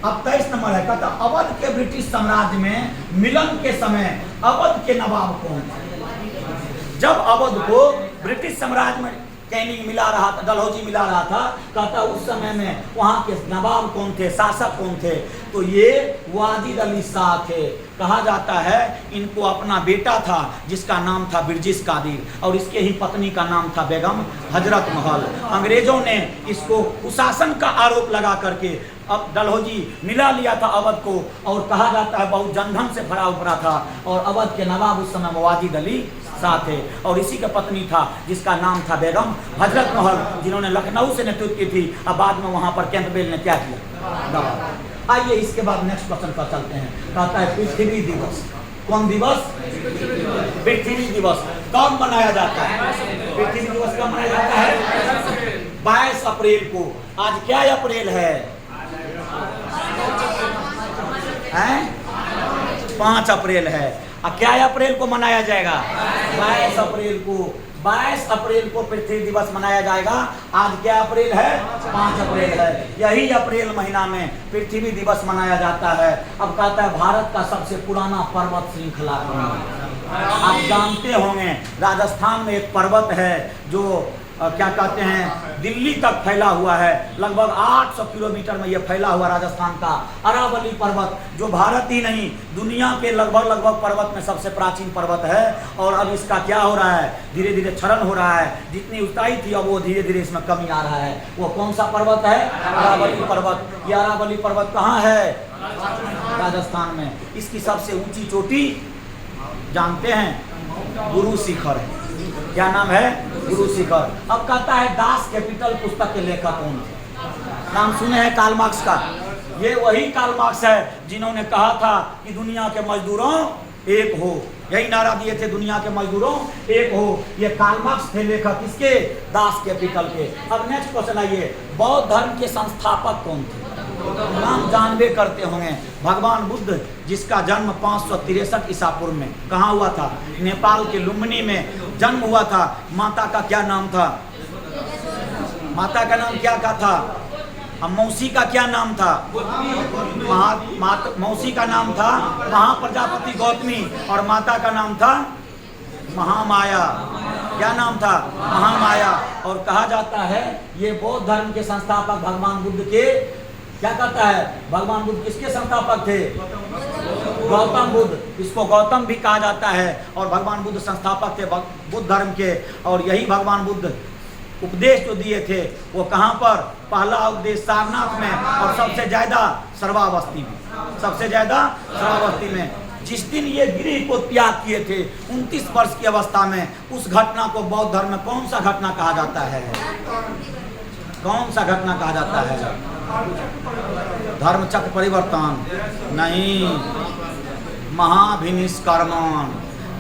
अब 23 नंबर है। कहता अवध के ब्रिटिश साम्राज्य में मिलन के समय अवध के नवाब कौन थे? जब अवध को ब्रिटिश साम्राज्य में कैनिंग मिला रहा था, डलहौजी मिला रहा था, कहता उस समय में वहाँ के नवाब कौन थे, शासक कौन थे, तो ये वाजिद अली शाह थे। कहा जाता है इनको अपना बेटा था जिसका नाम था बिरजिस कादिर और इसके ही पत्नी का नाम था बेगम हजरत महल। अंग्रेजों ने इसको कुशासन का आरोप लगा करके अब डलहौजी मिला लिया था अवध को, और कहा जाता है बहुत जनधन से भरा उपरा था, और अवध के नवाब उस समय वाजिद अली शाह थे, और इसी का पत्नी था जिसका नाम था बेगम हजरत महल, जिन्होंने लखनऊ से नेतृत्व की थी। अब बाद में वहाँ पर कैंपबेल ने क्या किया। आइए इसके बाद नेक्स्ट क्वेश्चन पर चलते हैं। कहता है पृथ्वी दिवस, कौन दिवस? पृथ्वी दिवस कब मनाया जाता है? पृथ्वी दिवस कब मनाया जाता है? 22 अप्रैल को। आज क्या अप्रैल है? 5 अप्रैल है। क्या अप्रैल को मनाया जाएगा? 22 अप्रैल को। 22 अप्रैल को पृथ्वी दिवस मनाया जाएगा। आज क्या अप्रैल है? 5 अप्रैल है। यही अप्रैल महीना में पृथ्वी दिवस मनाया जाता है। अब कहता है भारत का सबसे पुराना पर्वत श्रृंखला कौन है? आप जानते होंगे राजस्थान में एक पर्वत है जो क्या कहते हैं दिल्ली तक फैला हुआ है, लगभग 800 किलोमीटर में यह फैला हुआ राजस्थान का अरावली पर्वत, जो भारत ही नहीं दुनिया के लगभग पर्वत में सबसे प्राचीन पर्वत है। और अब इसका क्या हो रहा है? धीरे धीरे क्षरण हो रहा है। जितनी ऊंचाई थी अब वो धीरे धीरे इसमें कमी आ रहा है। वो कौन सा पर्वत है? अरावली पर्वत। यह अरावली पर्वत कहाँ है? राजस्थान में। इसकी सबसे ऊंची चोटी जानते हैं? गुरु शिखर है। क्या नाम है? गुरु शिखर। अब कहता है दास कैपिटल पुस्तक के लेखक कौन थे? नाम सुने हैं कार्ल मार्क्स का? ये वही कार्ल मार्क्स है जिन्होंने कहा था कि दुनिया के मजदूरों एक हो। यही नारा दिए थे, दुनिया के मजदूरों एक हो। ये कार्ल मार्क्स थे लेखक इसके, दास कैपिटल के। अब नेक्स्ट क्वेश्चन आइए, बौद्ध धर्म के संस्थापक कौन थे? नाम जानबे करते होंगे, भगवान बुद्ध, जिसका जन्म 563 ईसा पूर्व में कहाँ हुआ था? नेपाल के लुम्बिनी में जन्म हुआ था। माता का क्या नाम था? माता का नाम क्या था? मौसी का क्या नाम था? मौसी का नाम था महाप्रजापति गौतमी, और माता का नाम था महामाया। क्या नाम था? महामाया। और कहा जाता है ये बौद्ध धर्म के संस्थापक भगवान बुद्ध के, क्या कहता है, भगवान बुद्ध किसके संस्थापक थे? गौतम बुद्ध। इसको गौतम भी कहा जाता है, और भगवान बुद्ध संस्थापक थे बुद्ध धर्म के। और यही भगवान बुद्ध उपदेश जो दिए थे वो कहाँ पर? पहला उपदेश सारनाथ में, और सबसे ज्यादा श्रवावस्ती में। सबसे ज्यादा श्रवावस्ती में। जिस दिन ये गृह को त्याग किए थे 29 वर्ष की अवस्था में, उस घटना को बौद्ध धर्म में कौन सा घटना कहा जाता है? कौन सा घटना कहा जाता है? धर्म चक्र परिवर्तन नहीं, महाभिनिष्कर्मण।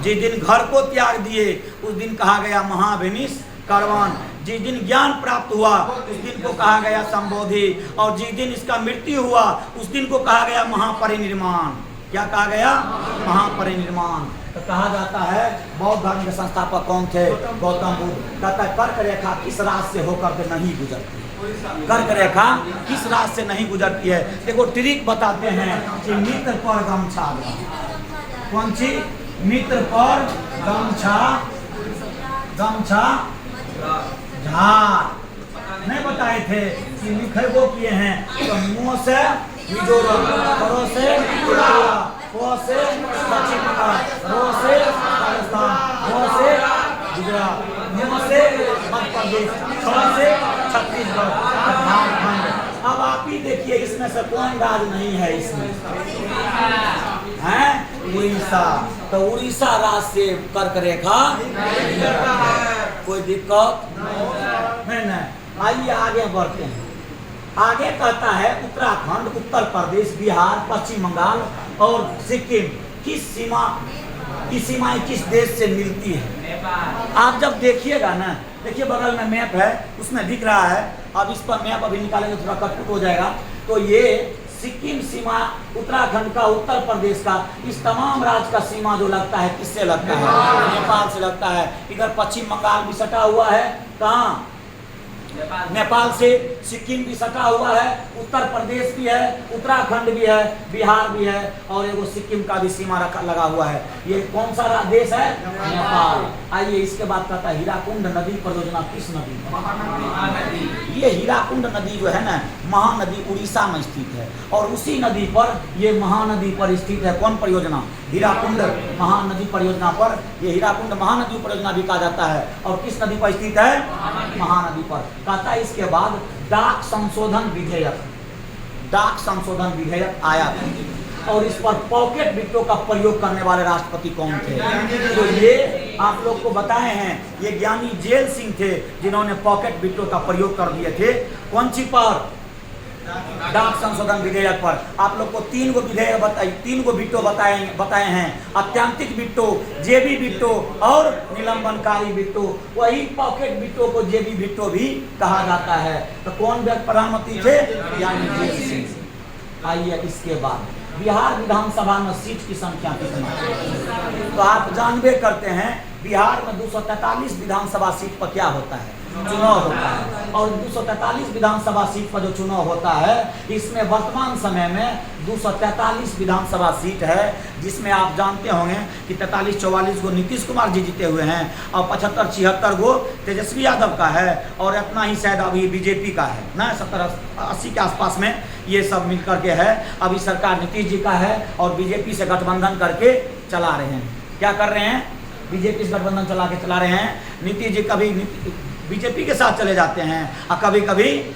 जिस दिन घर को त्याग दिए उस दिन कहा गया महाभिनिष्कर्मण। जिस दिन ज्ञान प्राप्त हुआ उस दिन को कहा गया संबोधि, और जिस दिन इसका मृत्यु हुआ उस दिन को कहा गया महापरिनिर्वाण। क्या कहा गया? महापरिनिर्वाण। तो कहा जाता है बौद्ध धर्म के संस्थापक कौन थे? गौतम बुद्ध। कहता है कर्क रेखा किस राज से होकर के नहीं गुजरती? कर्क रेखा किस राज से नहीं गुजरती है? देखो ट्रिक बताते हैं कि मित्र पर गमछा। कौन सी? मित्र पर गमछा, गमछा झाड़। नहीं बताए थे कि लिखे वो किए हैं, तो मुंह से मिजोरम, करो से त्रिपुरा, को से पश्चिम बंगाल, रो से राजस्थान, वो से गुजरात, मुंह से मध्य प्रदेश, छ से छत्तीसगढ़, झारखंड। अब आप ही देखिए इसमें से कौन राज नहीं है इसमें? हैं? उड़ीसा। तो उड़ीसा राज से कर्क रेखा कोई दिक्कत नहीं। आइए आगे बढ़ते हैं। आगे कहता है उत्तराखंड, उत्तर प्रदेश, बिहार, पश्चिम बंगाल और सिक्किम किस सीमा की सीमाएं किस देश से मिलती है? आप जब देखिएगा ना, देखिए बगल में मैप है, उसमें दिख रहा है। अब इस पर मैप अभी निकालेंगे थोड़ा कटपुट हो जाएगा। तो ये सिक्किम सीमा, उत्तराखंड का, उत्तर प्रदेश का, इस तमाम राज्य का सीमा जो लगता है किससे लगता है? नेपाल से लगता है। इधर पश्चिम बंगाल भी सटा हुआ है, कहाँ? नेपाल से सिक्किम भी सटा हुआ है, उत्तर प्रदेश भी है, उत्तराखंड भी है, बिहार भी है, और एगो सिक्किम का भी सीमा लगा हुआ है। ये कौन सा देश है? नेपाल। आइए इसके बाद कहता है हीराकुंड नदी परियोजना किस नदी? महानदी। ये हीराकुंड नदी जो है ना, महानदी उड़ीसा में स्थित है, और उसी नदी पर ये महानदी पर स्थित है। कौन परियोजना? हीराकुंड महानदी परियोजना पर। ये हीराकुंड महानदी परियोजना भी कहा जाता है, और किस नदी पर स्थित है? महानदी पर। कहता है इसके बाद डाक संशोधन विधेयक आया था, और इस पर पॉकेट बिट्टों का प्रयोग करने वाले राष्ट्रपति कौन थे? तो ये आप लोग को बताए हैं, ये ज्ञानी जेल सिंह थे, जिन्होंने पॉकेट बिट्टों का प्रयोग कर दिए थे। कौन सी पर? डाक संशोधन विधेयक पर। आप लोग को 3 गो विधेयक बताई, 3 गो बिट्टो बताए हैं। अत्यांतिक बिट्टो, जेबी बिट्टो और निलंबनकारी बिट्टो। वही पॉकेट बिट्टो को जेबी बिट्टो भी कहा जाता है। तो कौन प्रधानमंत्री थे? यानी जेल सिंह। आइए इसके बाद बिहार विधानसभा में सीट की संख्या कितना? तो आप जानबे करते हैं बिहार में 243 विधानसभा सीट पर क्या होता है? चुनाव होता है। और 243 विधानसभा सीट पर जो चुनाव होता है, इसमें वर्तमान समय में 243 विधानसभा सीट है, जिसमें आप जानते होंगे कि 43-44 गो नीतीश कुमार जी जीते हुए हैं, और 75-76 गो तेजस्वी यादव का है, और इतना ही शायद अभी बीजेपी का है ना, 70-80 के आसपास में ये सब मिल करके है। अभी सरकार नीतीश जी का है, और बीजेपी से गठबंधन करके चला रहे हैं। क्या कर रहे हैं? बीजेपी से गठबंधन चला रहे हैं। नीतीश जी कभी बीजेपी के साथ चले जाते हैं, और कभी कभी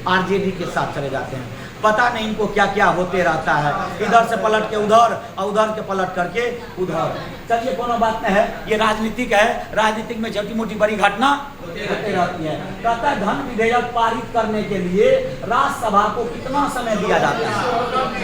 आरजेडी के साथ चले जाते हैं। पता नहीं इनको क्या क्या होते रहता है, इधर से पलट के उधर, और उधर के पलट करके उधर। चलिए कोनो बात नहीं है, ये राजनीतिक है, राजनीतिक में छोटी मोटी बड़ी घटना होते रहती है। कहता है धन विधेयक पारित करने के लिए राज्यसभा को कितना समय दिया जाता है?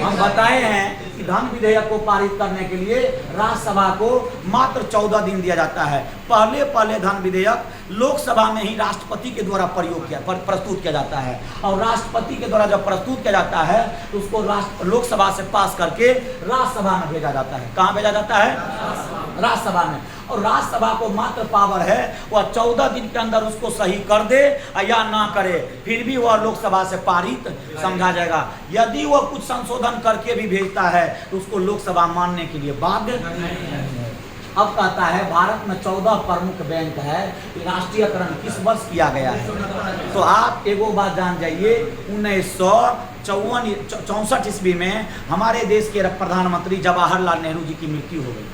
हम बताए हैं कि धन विधेयक को पारित करने के लिए राज्यसभा को मात्र 14 दिन दिया जाता है। पहले धन विधेयक लोकसभा में ही राष्ट्रपति के द्वारा प्रस्तुत किया जाता है, और राष्ट्रपति के द्वारा जब प्रस्तुत किया जाता है तो उसको लोकसभा से पास करके राज्यसभा में भेजा जाता है। कहाँ भेजा जाता है? राज्यसभा में। और राज्यसभा को मात्र पावर है वह 14 दिन के अंदर उसको सही कर दे या ना करे, फिर भी वह लोकसभा से पारित समझा जाएगा। यदि वह कुछ संशोधन करके भी भेजता है तो उसको लोकसभा मानने के लिए बाध्य नहीं है। अब कहता है भारत में 14 प्रमुख बैंक है, राष्ट्रीयकरण किस वर्ष किया गया है? तो आप एगो बात जान जाइए, 1964 ईस्वी में हमारे देश के प्रधानमंत्री जवाहरलाल नेहरू जी की मृत्यु हो गई।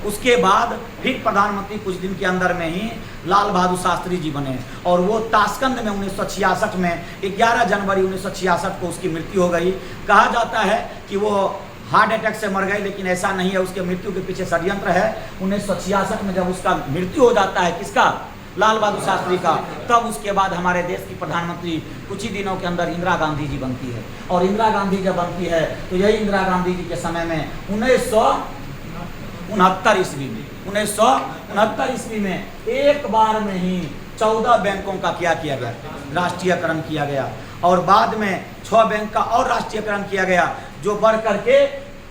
उसके बाद फिर प्रधानमंत्री कुछ दिन के अंदर में ही लाल बहादुर शास्त्री जी बने, और वो ताशकंद में 1966 में 11 जनवरी 1966 को उसकी मृत्यु हो गई। कहा जाता है कि वो हार्ट अटैक से मर गए, लेकिन ऐसा नहीं है, उसके मृत्यु के पीछे षड्यंत्र है। 1966 में जब उसका मृत्यु हो जाता है, किसका? लाल बहादुर शास्त्री का, तब उसके बाद हमारे देश की प्रधानमंत्री कुछ ही दिनों के अंदर इंदिरा गांधी जी बनती है। और इंदिरा गांधी जब बनती है तो यही इंदिरा गांधी जी के समय में 1969 ईस्वी में एक बार में ही 14 बैंकों का क्या किया गया? राष्ट्रीयकरण किया गया। और बाद में 6 बैंक का और राष्ट्रीयकरण किया गया, जो बढ़ करके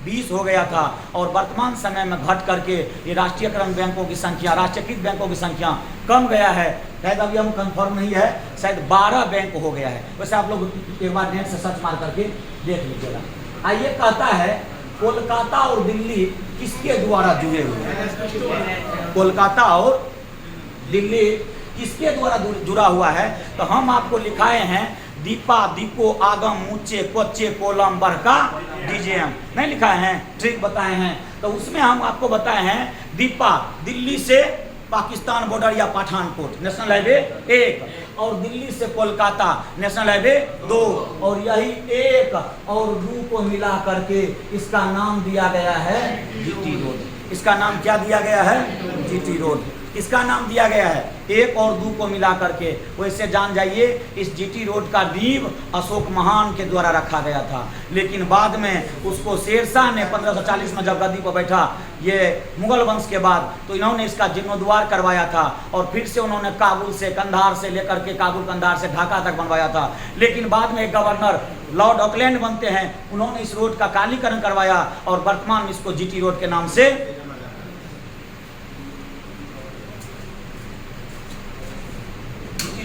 20 हो गया था। और वर्तमान समय में घट करके ये राष्ट्रीयकरण बैंकों की संख्या, राष्ट्रीयकृत बैंकों की संख्या कम गया है। शायद अभी हम कंफर्म नहीं है, शायद 12 बैंक हो गया है। वैसे आप लोग एक बार नेट से सर्च मार करके देख लीजिएगा। आइए कहता है कोलकाता और दिल्ली किसके द्वारा जुड़े हुए हैं? कोलकाता और दिल्ली किसके द्वारा जुड़ा हुआ है? तो हम आपको लिखाए हैं दीपा, दीपो, आगम, ऊंचे, कोच्चे, कोलम, बरका, डीजेएम। नहीं लिखाए हैं, ट्रिक बताए हैं। तो उसमें हम आपको बताए हैं दीपा दिल्ली से पाकिस्तान बॉर्डर या पठानकोट नेशनल हाईवे 1, और दिल्ली से कोलकाता नेशनल हाईवे 2, और यही 1 और 2 को मिला करके इसका नाम दिया गया है जीटी रोड। इसका नाम क्या दिया गया है? GT road. इसका नाम दिया गया है 1 और 2 को मिला करके। वैसे जान जाइए इस जीटी रोड का नींव अशोक महान के द्वारा रखा गया था, लेकिन बाद में उसको शेरशाह ने 1540 में जब गद्दी पर बैठा, ये मुगल वंश के बाद, तो इन्होंने इसका जीर्णोद्वार करवाया था, और फिर से उन्होंने काबुल से, कंधार से लेकर के, काबुल कंधार से ढाका तक बनवाया था। लेकिन बाद में एक गवर्नर लॉर्ड ऑकलैंड बनते हैं, उन्होंने इस रोड का कालीकरण करवाया, और वर्तमान में इसको जीटी रोड के नाम से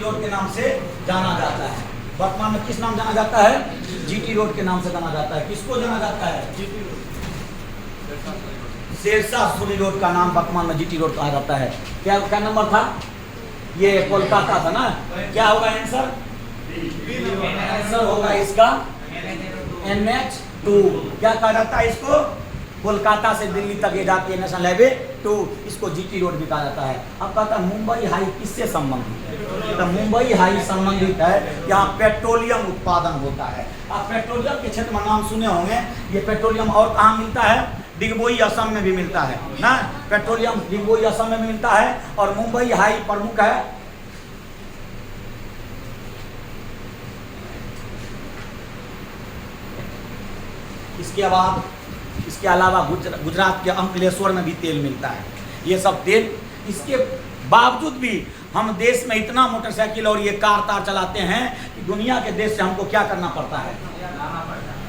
रोड के नाम से जाना जाता है। वर्तमान में किस नाम जाना जाता है? जीटी रोड के नाम से जाना जाता है। किसको जाना जाता है? शेरशाह सूरी रोड का नाम वर्तमान में जीटी रोड कहा जाता है। क्या क्या नंबर था? ये कोलकाता था ना। क्या होगा आंसर? आंसर होगा इसका NH2। क्या कहा जाता है इसको? कोलकाता से दिल्ली तक ये जाती है नेशनल हाईवे 2, इसको जीटी रोड भी कहा जाता है। अब कहता है मुंबई हाई किससे संबंधित है? तो मुंबई हाई संबंधित है, यहाँ पेट्रोलियम उत्पादन होता है। आप पेट्रोलियम के क्षेत्र में नाम सुने होंगे। ये पेट्रोलियम और कहाँ मिलता है? डिगबोई असम में भी मिलता है ना। पेट्रोलियम डिगबोई असम में मिलता है और मुंबई हाई प्रमुख है। इसके अलावा गुजरात के अंकलेश्वर में भी तेल मिलता है। ये सब तेल, इसके बावजूद भी हम देश में इतना मोटरसाइकिल और ये कार तार चलाते हैं कि दुनिया के देश से हमको क्या करना पड़ता है?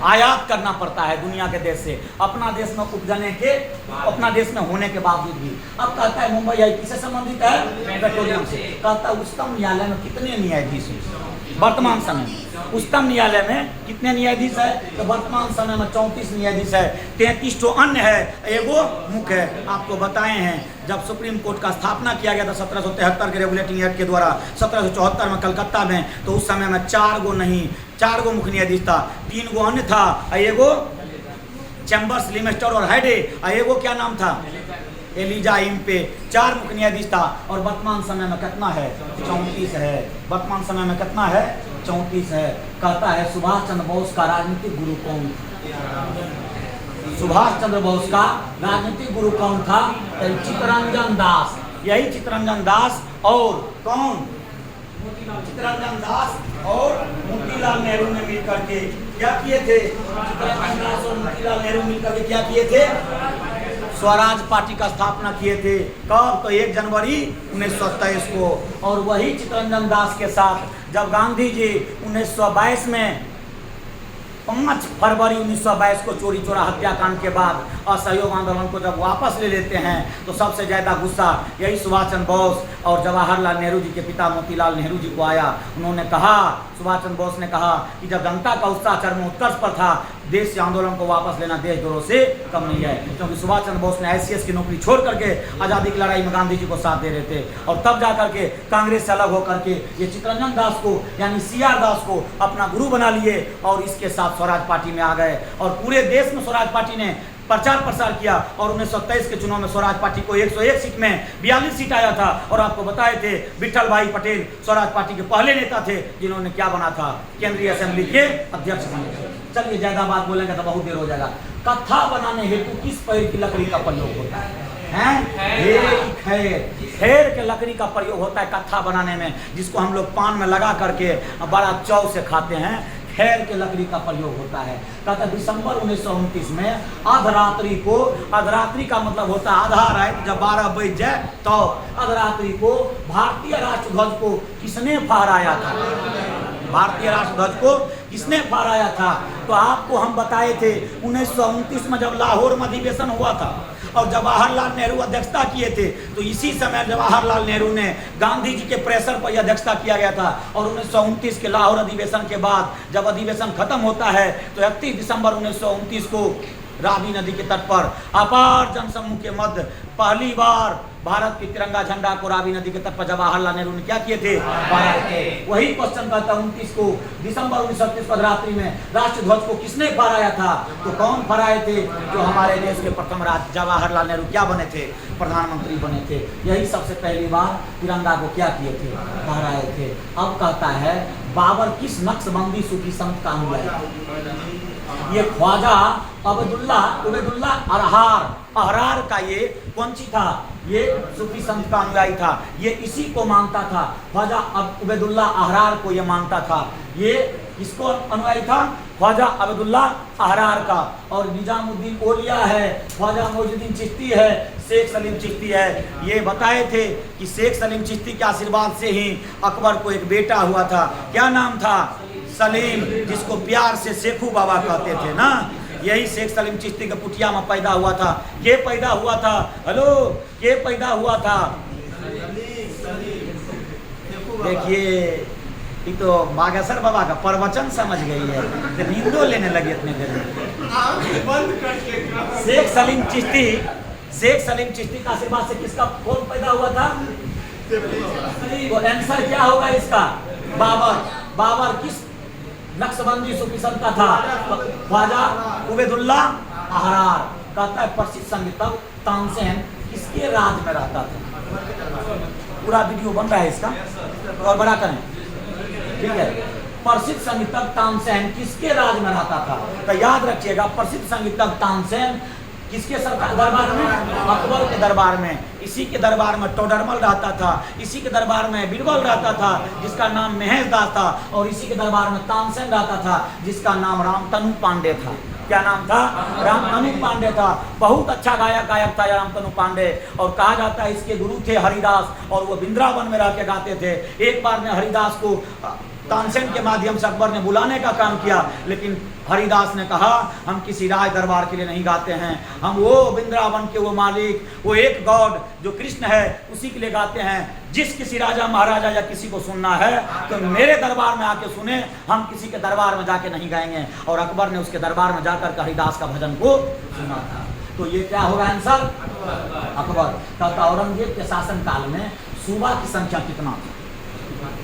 आयात करना पड़ता है दुनिया के देश से, अपना देश में उपजने के, अपना देश में होने के बावजूद भी। अब कहता है मुंबई हाई किससे संबंधित है? पेट्रोलियम से। कहता है उच्चतम न्यायालय में कितने न्यायाधीश हैं वर्तमान समय में? उच्चतम न्यायालय में कितने न्यायाधीश है? तो वर्तमान समय में 34 न्यायाधीश है। 33 तो अन्य है, एगो मुख्य है। आपको बताए हैं जब सुप्रीम कोर्ट का स्थापना किया गया था 1773 के रेगुलेटिंग एक्ट के द्वारा 1774 में कलकत्ता में, तो उस समय में 4 गो मुख्य न्यायाधीश था, 3 गो अन्य था, एगो चैम्बर्स, लिमेस्टर और हेडे, एगो क्या नाम था? Elijah Impey. 4 मुख्य न्यायाधीश था। और वर्तमान समय में कितना है? 34 है। वर्तमान समय में कितना है? 34 है। कहता है सुभाष चंद्र बोस का राजनीतिक गुरु कौन था? सुभाष चंद्र बोस का राजनीतिक गुरु कौन था? चित्तरंजन दास। यही चित्तरंजन दास और कौन? चित्तरंजन दास और मोतीलाल नेहरू ने मिलकर के क्या किए थे? चित्तरंजन दास और मोतीलाल नेहरू मिलकर के क्या किए थे? स्वराज पार्टी का स्थापना किए थे। कब? तो 1 जनवरी 1923 को। और वही चित्तरंजन दास के साथ जब गांधी जी 1922 में 5 फरवरी 1922 को चोरी चोरा हत्याकांड के बाद असहयोग आंदोलन को जब वापस ले लेते हैं, तो सबसे ज़्यादा गुस्सा यही सुभाष चंद्र बोस और जवाहरलाल नेहरू जी के पिता मोतीलाल नेहरू जी को आया। उन्होंने कहा, सुभाष चंद्र बोस ने कहा कि जब जनता का उत्साह चरम उत्कर्ष पर था, देश से आंदोलन को वापस लेना देशद्रोह से कम नहीं है। क्योंकि सुभाष चंद्र बोस ने ICS की नौकरी छोड़ करके आज़ादी की लड़ाई में गांधी जी को साथ दे रहे थे। और तब जा करके कांग्रेस से अलग होकर के ये चित्तरंजन दास को यानी CR दास को अपना गुरु बना लिए और इसके साथ स्वराज पार्टी में आ गए। और पूरे देश में स्वराज पार्टी ने प्रचार प्रसार किया और 1927 के चुनाव में स्वराज पार्टी को 101 सीट में 42 सीट आया था। और आपको बताए थे विठल भाई पटेल स्वराज पार्टी के पहले नेता थे जिन्होंने क्या बना था? केंद्रीय असेंबली के अध्यक्ष बने थे। चलिए ज़्यादा बात बोलेंगे तो बहुत देर हो जाएगा। कथा बनाने हेतु किस पेड़ की लकड़ी का प्रयोग होता है? खैर के लकड़ी का प्रयोग होता है कथा बनाने में, जिसको हम लोग पान में लगा करके बड़ा चाव से खाते हैं। खैर के लकड़ी का प्रयोग होता है। कहता दिसंबर 1929 में अर्धरात्रि को, अर्धरात्रि का मतलब होता है आधा रात, जब 12 बज जाए तो अर्धरात्रि को भारतीय राष्ट्रध्वज को किसने फहराया था? भारतीय राष्ट्रध्वज को किसने फहराया था? तो आपको हम बताए थे 1929 में जब लाहौर में अधिवेशन हुआ था और जवाहरलाल नेहरू अध्यक्षता किए थे, तो इसी समय जवाहरलाल नेहरू ने गांधी जी के प्रेशर पर अध्यक्षता किया गया था। और 1929 के लाहौर अधिवेशन के बाद जब अधिवेशन खत्म होता है तो 31 दिसंबर 1929 को रावी नदी के तट पर अपार जनसमूह के मध्य पहली बार भारत के तिरंगा झंडा को रावी नदी के तट पर जवाहरलाल नेहरू ने क्या किए थे? वही क्वेश्चन करता 29 को दिसंबर 1929 को रात्रि में राष्ट्रध्वज को किसने फहराया था? तो कौन फहराए थे? जो हमारे देश के प्रथम जवाहरलाल नेहरू क्या बने थे? प्रधानमंत्री बने थे। यही सबसे पहली बार तिरंगा को क्या किए थे? फहराए थे। अब कहता है बाबर किस नक्शबंदी सूफी संत का अनुयायी? ये ख्वाजा उबैदुल्ला अहरार का ये कौन सी था? ये सूफी संत का अनुयायी था। ये इसी को मानता था, ख्वाजा उबैदुल्ला अहरार को ये मानता था। ये किसको अनुयायी था? ख्वाजा उबैदुल्ला अहरार का। और निजामुद्दीन औलिया है, ख्वाजा मोइनुद्दीन चिश्ती है, शेख सलीम चिश्ती है। ये बताए थे कि शेख सलीम चिश्ती के आशीर्वाद से ही अकबर को एक बेटा हुआ था। क्या नाम था? सलीम, जिसको प्यार से शेखू बाबा कहते थे ना। यही शेख सलीम चिश्ती के पुटिया में पैदा हुआ था। ये पैदा हुआ था, हेलो, ये पैदा हुआ था देखिए ये तो बागेश्वर बाबा का प्रवचन समझ गई है, तो नींदो लेने लगी इतने देर में। शेख सलीम चिश्ती का आशीर्वाद से किसका कौन पैदा हुआ था? तो आंसर क्या होगा इसका? बाबर किस नक्शबंदी सूफी संत का था? ख्वाजा उबैदुल्लाह अहरार। कहता है प्रसिद्ध संगीतज्ञ तानसेन किसके राज में रहता था? पूरा वीडियो बन रहा है इसका, और बड़ा करें, ठीक है। प्रसिद्ध संगीतज्ञ तानसेन किसके राज में रहता था? तो याद रखिएगा, प्रसिद्ध संगीतज्ञ तानसेन किसके सरकार दरबार में? अकबर के दरबार में। इसी के दरबार में टोडरमल रहता था, इसी के दरबार में बीरबल रहता था जिसका नाम महेश दास था, और इसी के दरबार में तानसेन रहता था जिसका नाम रामतनु पांडे था। क्या नाम था? रामतनु पांडे था। बहुत अच्छा गायक था रामतनु पांडे, और कहा जाता है इसके गुरु थे हरिदास, और वो वृंदावन में रह के गाते थे। एक बार में हरिदास को तानसेन के माध्यम से अकबर ने बुलाने का काम किया, लेकिन हरिदास ने कहा हम किसी राज दरबार के लिए नहीं गाते हैं, हम वो वृंदावन के वो मालिक, वो एक गॉड जो कृष्ण है उसी के लिए गाते हैं। जिस किसी राजा महाराजा या किसी को सुनना है तो मेरे दरबार में आके सुने, हम किसी के दरबार में जाके नहीं गाएंगे। और अकबर ने उसके दरबार में जाकर हरिदास का भजन को सुना था। तो ये क्या होगा आंसर? अकबर। कहता औरंगजेब के शासन काल में सूबा की संख्या कितना था?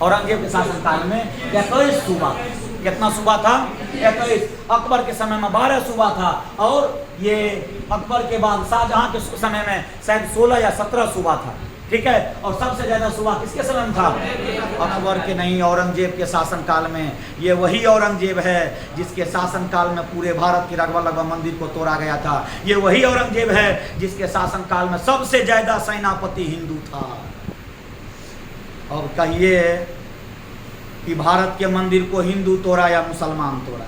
औरंगजेब के शासन काल में 21 सूबा। कितना सूबा था? 21। अकबर के समय में 12 सूबा था, और ये अकबर के बाद शाहजहां के समय में शायद 16 या 17 सूबा था, ठीक है। और सबसे ज्यादा सूबा किसके समय में था? अकबर के नहीं, औरंगजेब के शासन काल में। ये वही औरंगजेब है जिसके शासन काल में पूरे भारत के लगभग मंदिर को तोड़ा गया था। ये वही औरंगजेब है जिसके शासन काल में सबसे ज्यादा सेनापति हिंदू था। और कहिए कि भारत के मंदिर को हिंदू तोड़ा या मुसलमान तोड़ा?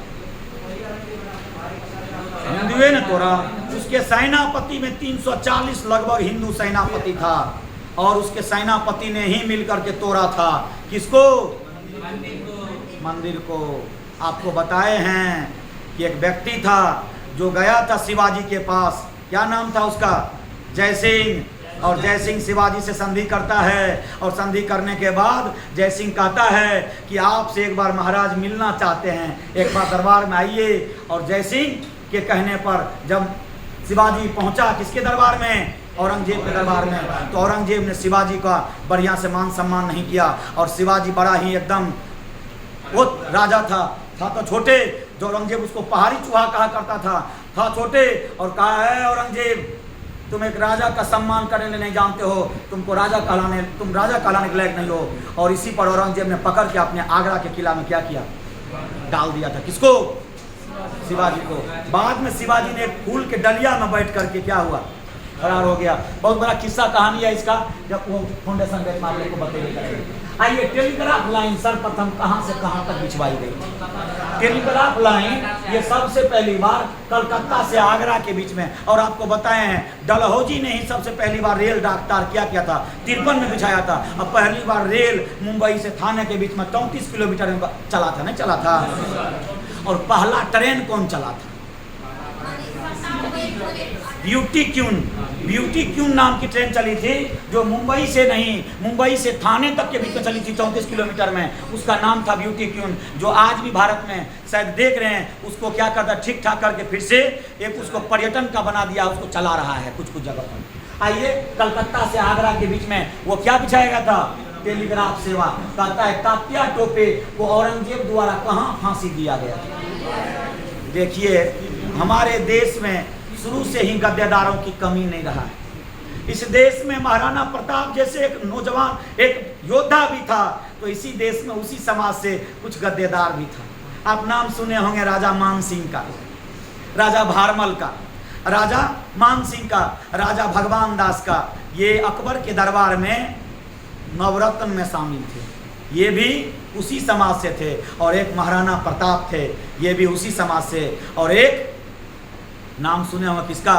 हिंदुए ने तोड़ा। उसके सेनापति में 340 लगभग हिंदू सेनापति था, और उसके सेनापति ने ही मिलकर के तोड़ा था। किसको? मंदिर को। आपको बताए हैं कि एक व्यक्ति था जो गया था शिवाजी के पास। क्या नाम था उसका? जय सिंह। और जय सिंह शिवाजी से संधि करता है, और संधि करने के बाद जय सिंह कहता है कि आपसे एक बार महाराज मिलना चाहते हैं, एक बार दरबार में आइए। और जय सिंह के कहने पर जब शिवाजी पहुंचा किसके दरबार में? औरंगजेब के दरबार में। तो औरंगजेब ने शिवाजी का बढ़िया से मान सम्मान नहीं किया, और शिवाजी बड़ा ही एकदम वो राजा था तो छोटे, जो औरंगजेब उसको पहाड़ी चूहा कहा करता था छोटे, और कहा है औरंगजेब तुम एक राजा का सम्मान करने नहीं जानते हो, तुम राजा कहलाने के लायक नहीं हो। और इसी पर औरंगजेब ने पकड़ के अपने आगरा के किला में क्या किया? डाल दिया था। किसको? शिवाजी को। बाद में शिवाजी ने एक फूल के डलिया में बैठ करके क्या हुआ? फरार हो गया। बहुत बड़ा किस्सा कहानी है इसका, जब वो फाउंडेशन डेथ मामले को बताइए। आइए, टेलीग्राफ लाइन सर्वप्रथम कहां से कहां तक बिछवाई गई? टेलीग्राफ लाइन ये सबसे पहली बार कलकत्ता से आगरा के बीच में, और आपको बताए हैं डलहौजी ने ही सबसे पहली बार रेल डाकतार क्या किया था? 53 में बिछाया था। अब पहली बार रेल मुंबई से थाने के बीच में 34 किलोमीटर में चला था, नहीं चला था? और पहला ट्रेन कौन चला था? ब्यूटी क्यून नाम की ट्रेन चली थी, जो मुंबई से थाने तक के बीच में चली थी 34 किलोमीटर में। उसका नाम था ब्यूटी क्यून, जो आज भी भारत में शायद देख रहे हैं। उसको क्या करता, ठीक ठाक करके फिर से एक उसको पर्यटन का बना दिया, उसको चला रहा है कुछ जगह पर। आइए, कलकत्ता से आगरा के बीच में वो क्या बिछाया था? टेलीग्राफ सेवा। कहता है तात्या टोपे को औरंगजेब द्वारा कहाँ फांसी दिया गया? देखिए, हमारे देश में शुरू से ही गद्देदारों की कमी नहीं रहा है। इस देश में महाराणा प्रताप जैसे एक नौजवान, एक योद्धा भी था, तो इसी देश में उसी समाज से कुछ गद्देदार भी था। आप नाम सुने होंगे राजा मान सिंह का, राजा भारमल का, राजा मान सिंह का, राजा भगवान दास का। ये अकबर के दरबार में नवरत्न में शामिल थे, ये भी उसी समाज से थे। और एक महाराणा प्रताप थे, ये भी उसी समाज से। और एक नाम सुने होंगे किसका,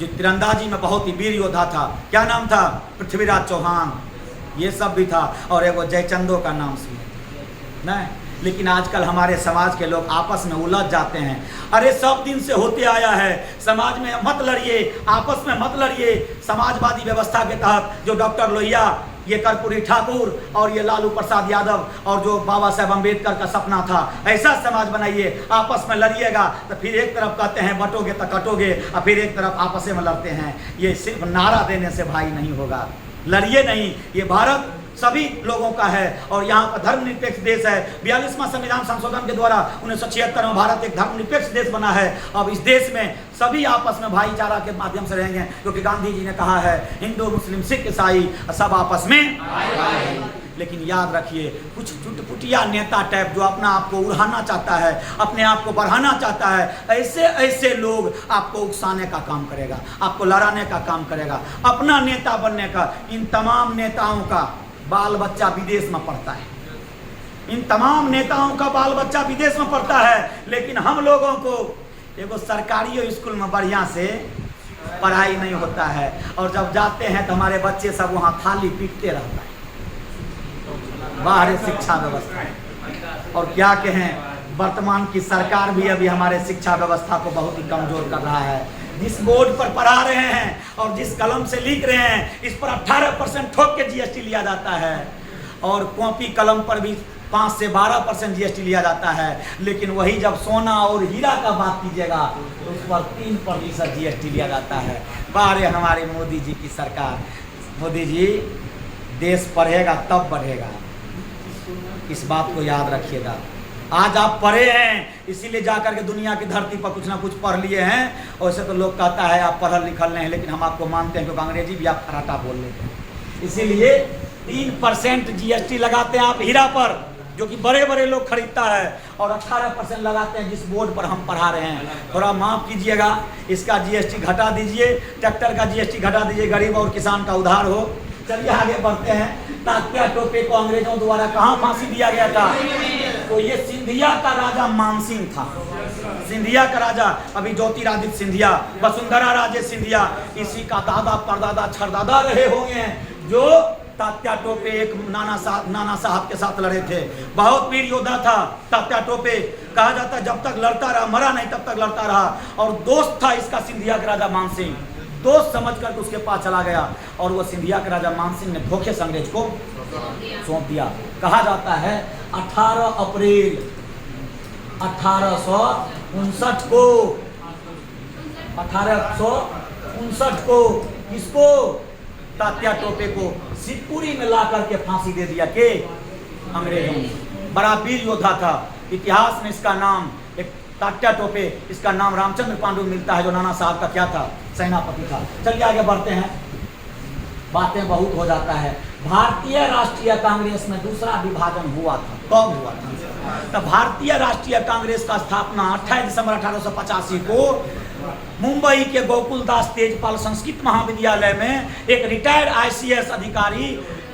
जो तीरंदाजी में बहुत ही वीर योद्धा था, क्या नाम था? पृथ्वीराज चौहान, ये सब भी था। और एक वो जयचंदो का नाम सुने नहीं? लेकिन आजकल हमारे समाज के लोग आपस में उलझ जाते हैं। अरे सब दिन से होते आया है, समाज में मत लड़िए, आपस में मत लड़िए। समाजवादी व्यवस्था के तहत जो डॉक्टर लोहिया ये कर्पूरी ठाकुर और ये लालू प्रसाद यादव और जो बाबा साहेब अम्बेडकर का सपना था, ऐसा समाज बनाइए। आपस में लड़िएगा तो फिर एक तरफ कहते हैं बटोगे तो कटोगे, और फिर एक तरफ आपस में लड़ते हैं। ये सिर्फ नारा देने से भाई नहीं होगा, लड़िए नहीं। ये भारत सभी लोगों का है और यहाँ पर धर्मनिरपेक्ष देश है। 42वां संविधान संशोधन के द्वारा 1976 में भारत एक धर्मनिरपेक्ष देश बना है। अब इस देश में सभी आपस में भाईचारा के माध्यम से रहेंगे, क्योंकि गांधी जी ने कहा है हिंदू मुस्लिम सिख ईसाई सब आपस में। लेकिन याद रखिए, कुछ चुटपुटिया नेता टाइप जो अपना आप को उड़ाना चाहता है, अपने आप को बढ़ाना चाहता है, ऐसे ऐसे लोग आपको उकसाने का काम करेगा, आपको लड़ाने का काम करेगा, अपना नेता बनने का। इन तमाम नेताओं का बाल बच्चा विदेश में पढ़ता है, इन तमाम नेताओं का बाल बच्चा विदेश में पढ़ता है, लेकिन हम लोगों को एगो सरकारी स्कूल में बढ़िया से पढ़ाई नहीं होता है, और जब जाते हैं तो हमारे बच्चे सब वहाँ थाली पीटते रहता है। बाहरी शिक्षा व्यवस्था, और क्या कहें, वर्तमान की सरकार भी अभी हमारे शिक्षा व्यवस्था को बहुत ही कमजोर कर रहा है। जिस बोर्ड पर पढ़ा रहे हैं और जिस कलम से लिख रहे हैं, इस पर 18% ठोक के जीएसटी लिया जाता है, और कॉपी कलम पर भी 5 से 12% जीएसटी लिया जाता है। लेकिन वही जब सोना और हीरा का बात कीजिएगा तो उस पर 3% जीएसटी लिया जाता है। बारे हमारे मोदी जी की सरकार। मोदी जी, देश पढ़ेगा तब बढ़ेगा, इस बात को याद रखिएगा। आज आप पढ़े हैं इसीलिए जाकर के दुनिया की धरती पर कुछ ना कुछ पढ़ लिए हैं। वैसे तो लोग कहता है आप पढ़ल लिखल नहीं, लेकिन हम आपको मानते हैं क्योंकि अंग्रेजी भी आप फराटा बोल लेते हैं। इसीलिए 3% जीएसटी लगाते हैं आप हीरा पर, जो कि बड़े बड़े लोग खरीदता है, और 18% लगाते हैं जिस बोर्ड पर हम पढ़ा रहे हैं। थोड़ा माफ कीजिएगा, इसका जीएसटी घटा दीजिए, ट्रैक्टर का जीएसटी घटा दीजिए, गरीब और किसान का उधार हो। चलिए आगे बढ़ते हैं। तात्या टोपे को अंग्रेजों द्वारा कहाँ फांसी दिया गया था? तो ये सिंधिया का राजा मानसिंह था, सिंधिया का राजा। अभी ज्योतिरादित्य सिंधिया, वसुंधरा राजे सिंधिया, इसी का दादा परदादा छरदादा रहे होंगे, जो तात्या टोपे एक नाना साहब के साथ लड़े थे। बहुत वीर योद्धा था तात्या टोपे, कहा जाता है जब तक लड़ता रहा, मरा नहीं तब तक लड़ता रहा। और दोस्त था इसका सिंधिया का राजा मानसिंह, दोस्त समझ कर उसके पास चला गया, और वो सिंधिया के राजा मानसिंह ने धोखे से अंग्रेज को सौंप दिया। कहा जाता है 18 अप्रैल 1859 को 1859 को किसको? तात्या टोपे को शिवपुरी में ला करके फांसी दे दिया के अंग्रेजों ने। बड़ा वीर योद्धा था, इतिहास में इसका नाम, एक तात्या टोपे, इसका नाम रामचंद्र पांडु मिलता है, जो नाना साहब का क्या था, सेनापति था। चलिए आगे बढ़ते हैं, बातें बहुत हो जाता है। भारतीय राष्ट्रीय कांग्रेस में दूसरा विभाजन हुआ था, कब हुआ था? तो भारतीय राष्ट्रीय कांग्रेस का स्थापना 28 दिसंबर 1885 को मुंबई के गोकुलदास तेजपाल संस्कृत महाविद्यालय में एक रिटायर्ड आईसीएस अधिकारी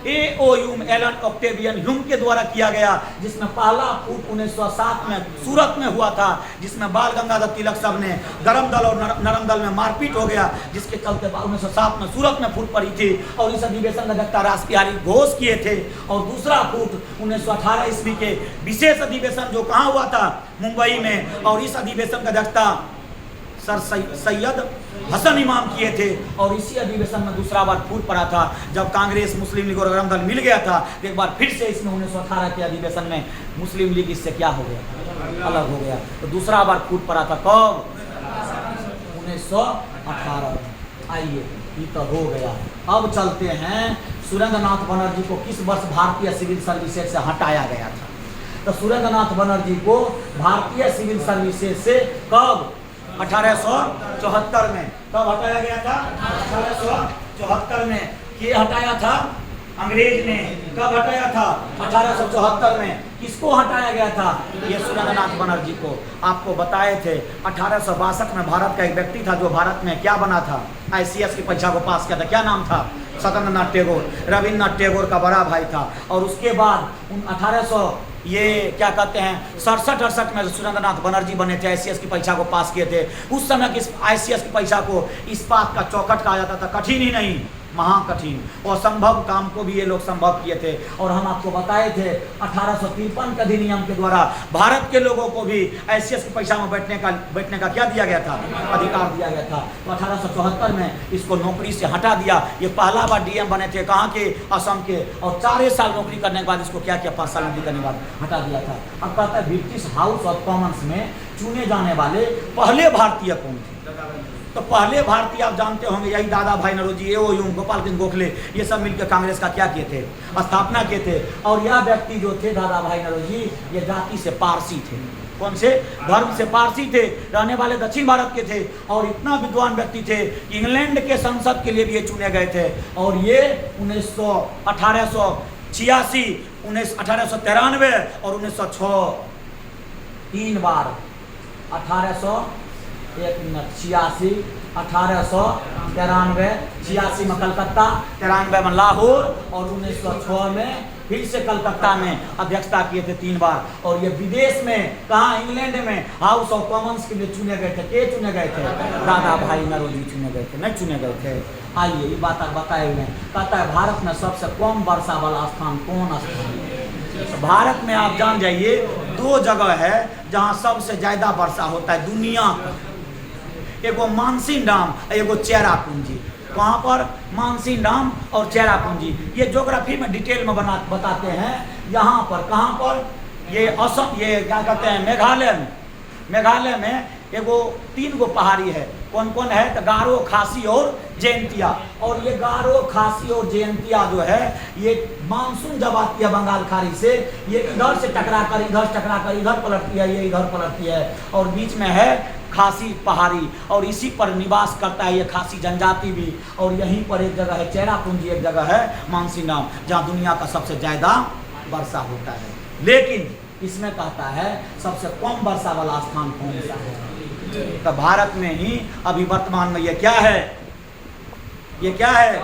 एओयूम एलन ऑक्टेवियन ह्यूम के द्वारा किया गया, जिसमें पहला फूट 1907 में सूरत में हुआ था, जिसमें बाल गंगाधर तिलक साहब ने गरम दल और नरम दल में मारपीट हो गया, जिसके चलते 1907 में सूरत में फूट पड़ी थी, और इस अधिवेशन का अध्यक्षता रासबिहारी घोष किए थे। और दूसरा फूट 1918 ईस्वी के विशेष अधिवेशन जो कहाँ हुआ था, मुंबई में, और इस अधिवेशन का अध्यक्षता सर सैयद हसन इमाम किए थे। और इसी अधिवेशन में दूसरा बार फूट पड़ा था, जब कांग्रेस मुस्लिम लीग और गरम दल मिल गया था। एक बार फिर से इसमें 1918 के अधिवेशन में मुस्लिम लीग इससे क्या हो गया, अलग हो गया। तो दूसरा बार फूट पड़ा था कब? 1918। आइए, ये तो हो गया। अब चलते हैं, सुरेंद्रनाथ बनर्जी को किस वर्ष भारतीय सिविल सर्विसेज से हटाया गया था? तो सुरेंद्रनाथ बनर्जी को भारतीय सिविल सर्विसेज से कब? 1874 में। कब हटाया गया था? 1874 में। ये हटाया था अंग्रेज ने। कब हटाया था? 1874 में। किसको हटाया गया था? ये सुरेंद्रनाथ बनर्जी को। आपको बताए थे 1862 में भारत का एक व्यक्ति था जो भारत में क्या बना था, आईसीएस की परीक्षा को पास किया था। क्या नाम था? सत्येंद्रनाथ टैगोर। रविन्द्रनाथ टैगोर का बड़ा भाई था। और उसके बाद 1800 ये क्या कहते हैं 67-68 में सुरेंद्रनाथ बनर्जी बने थे, आईसीएस की परीक्षा को पास किए थे। उस समय की आईसीएस की परीक्षा को इस्पात का चौखट कहा जाता था, कठिन ही नहीं, महाकठिन, असंभव काम को भी ये लोग संभव किए थे। और हम आपको बताए थे 1853 के अधिनियम के द्वारा भारत के लोगों को भी एससीएस की परीक्षा में बैठने का क्या दिया गया था, अधिकार दिया गया था। तो 1874 में इसको नौकरी से हटा दिया। ये पहला बार डीएम बने थे, कहाँ के, असम के, और 4 साल नौकरी करने के बाद इसको क्या किया, 5 साल नौकरी करने के बाद हटा दिया था। अब कहता है ब्रिटिश हाउस ऑफ कॉमन्स में चुने जाने वाले पहले भारतीय कौन थे? तो पहले भारतीय आप जानते होंगे, यही दादा भाई नौरोजी, एओयू, गोपाल कृष्ण गोखले, ये सब मिलकर कांग्रेस का क्या किए थे, स्थापना किए थे। और यह व्यक्ति जो थे दादा भाई नौरोजी, ये जाति से पारसी थे। कौन से? धर्म से पारसी थे, रहने वाले दक्षिण भारत के थे, और इतना विद्वान व्यक्ति थे, इंग्लैंड के संसद के लिए भी ये चुने गए थे। और ये 1886, 1893 और 1906 3 बार, 1886, 1893, 86 में कलकत्ता, 93 में लाहौर और 1906 में फिर से कलकत्ता में अध्यक्षता किए थे 3 बार। और ये विदेश में, कहाँ, इंग्लैंड में हाउस ऑफ कॉमन्स के लिए चुने गए थे। के चुने गए थे? दादा भाई नौरोजी चुने गए थे, नहीं चुने गए थे। आइए ये बात बताए हुए हैं। कहता है भारत में सबसे कम वर्षा वाला स्थान कौन स्थान है? भारत में आप जान जाइए 2 जगह है जहाँ सबसे ज्यादा वर्षा होता है दुनिया का, एगो मानसिन डैम, एगो चेरापूंजी। कहाँ पर? मानसिन डैम और चेरापूंजी। ये ज्योग्राफी में डिटेल में बताते हैं। यहाँ पर, कहाँ पर? ये असम, ये क्या कहते हैं, मेघालय में एगो 3 गो पहाड़ी है। कौन कौन है? तो गारो, खासी और जयंतिया। और ये गारो, खासी और जयंतिया जो है, ये मानसून जब आती है बंगाल खाड़ी से, ये इधर से टकरा कर इधर पलटती है, ये इधर पलटती है, और बीच में है खासी पहाड़ी, और इसी पर निवास करता है ये खासी जनजाति भी। और यहीं पर एक जगह है चेरापूंजी, एक जगह है मानसिन डैम, जहाँ दुनिया का सबसे ज्यादा वर्षा होता है। लेकिन इसमें कहता है सबसे कम वर्षा वाला स्थान कौन सा है? तो भारत में ही अभी वर्तमान में ये क्या है, ये क्या है?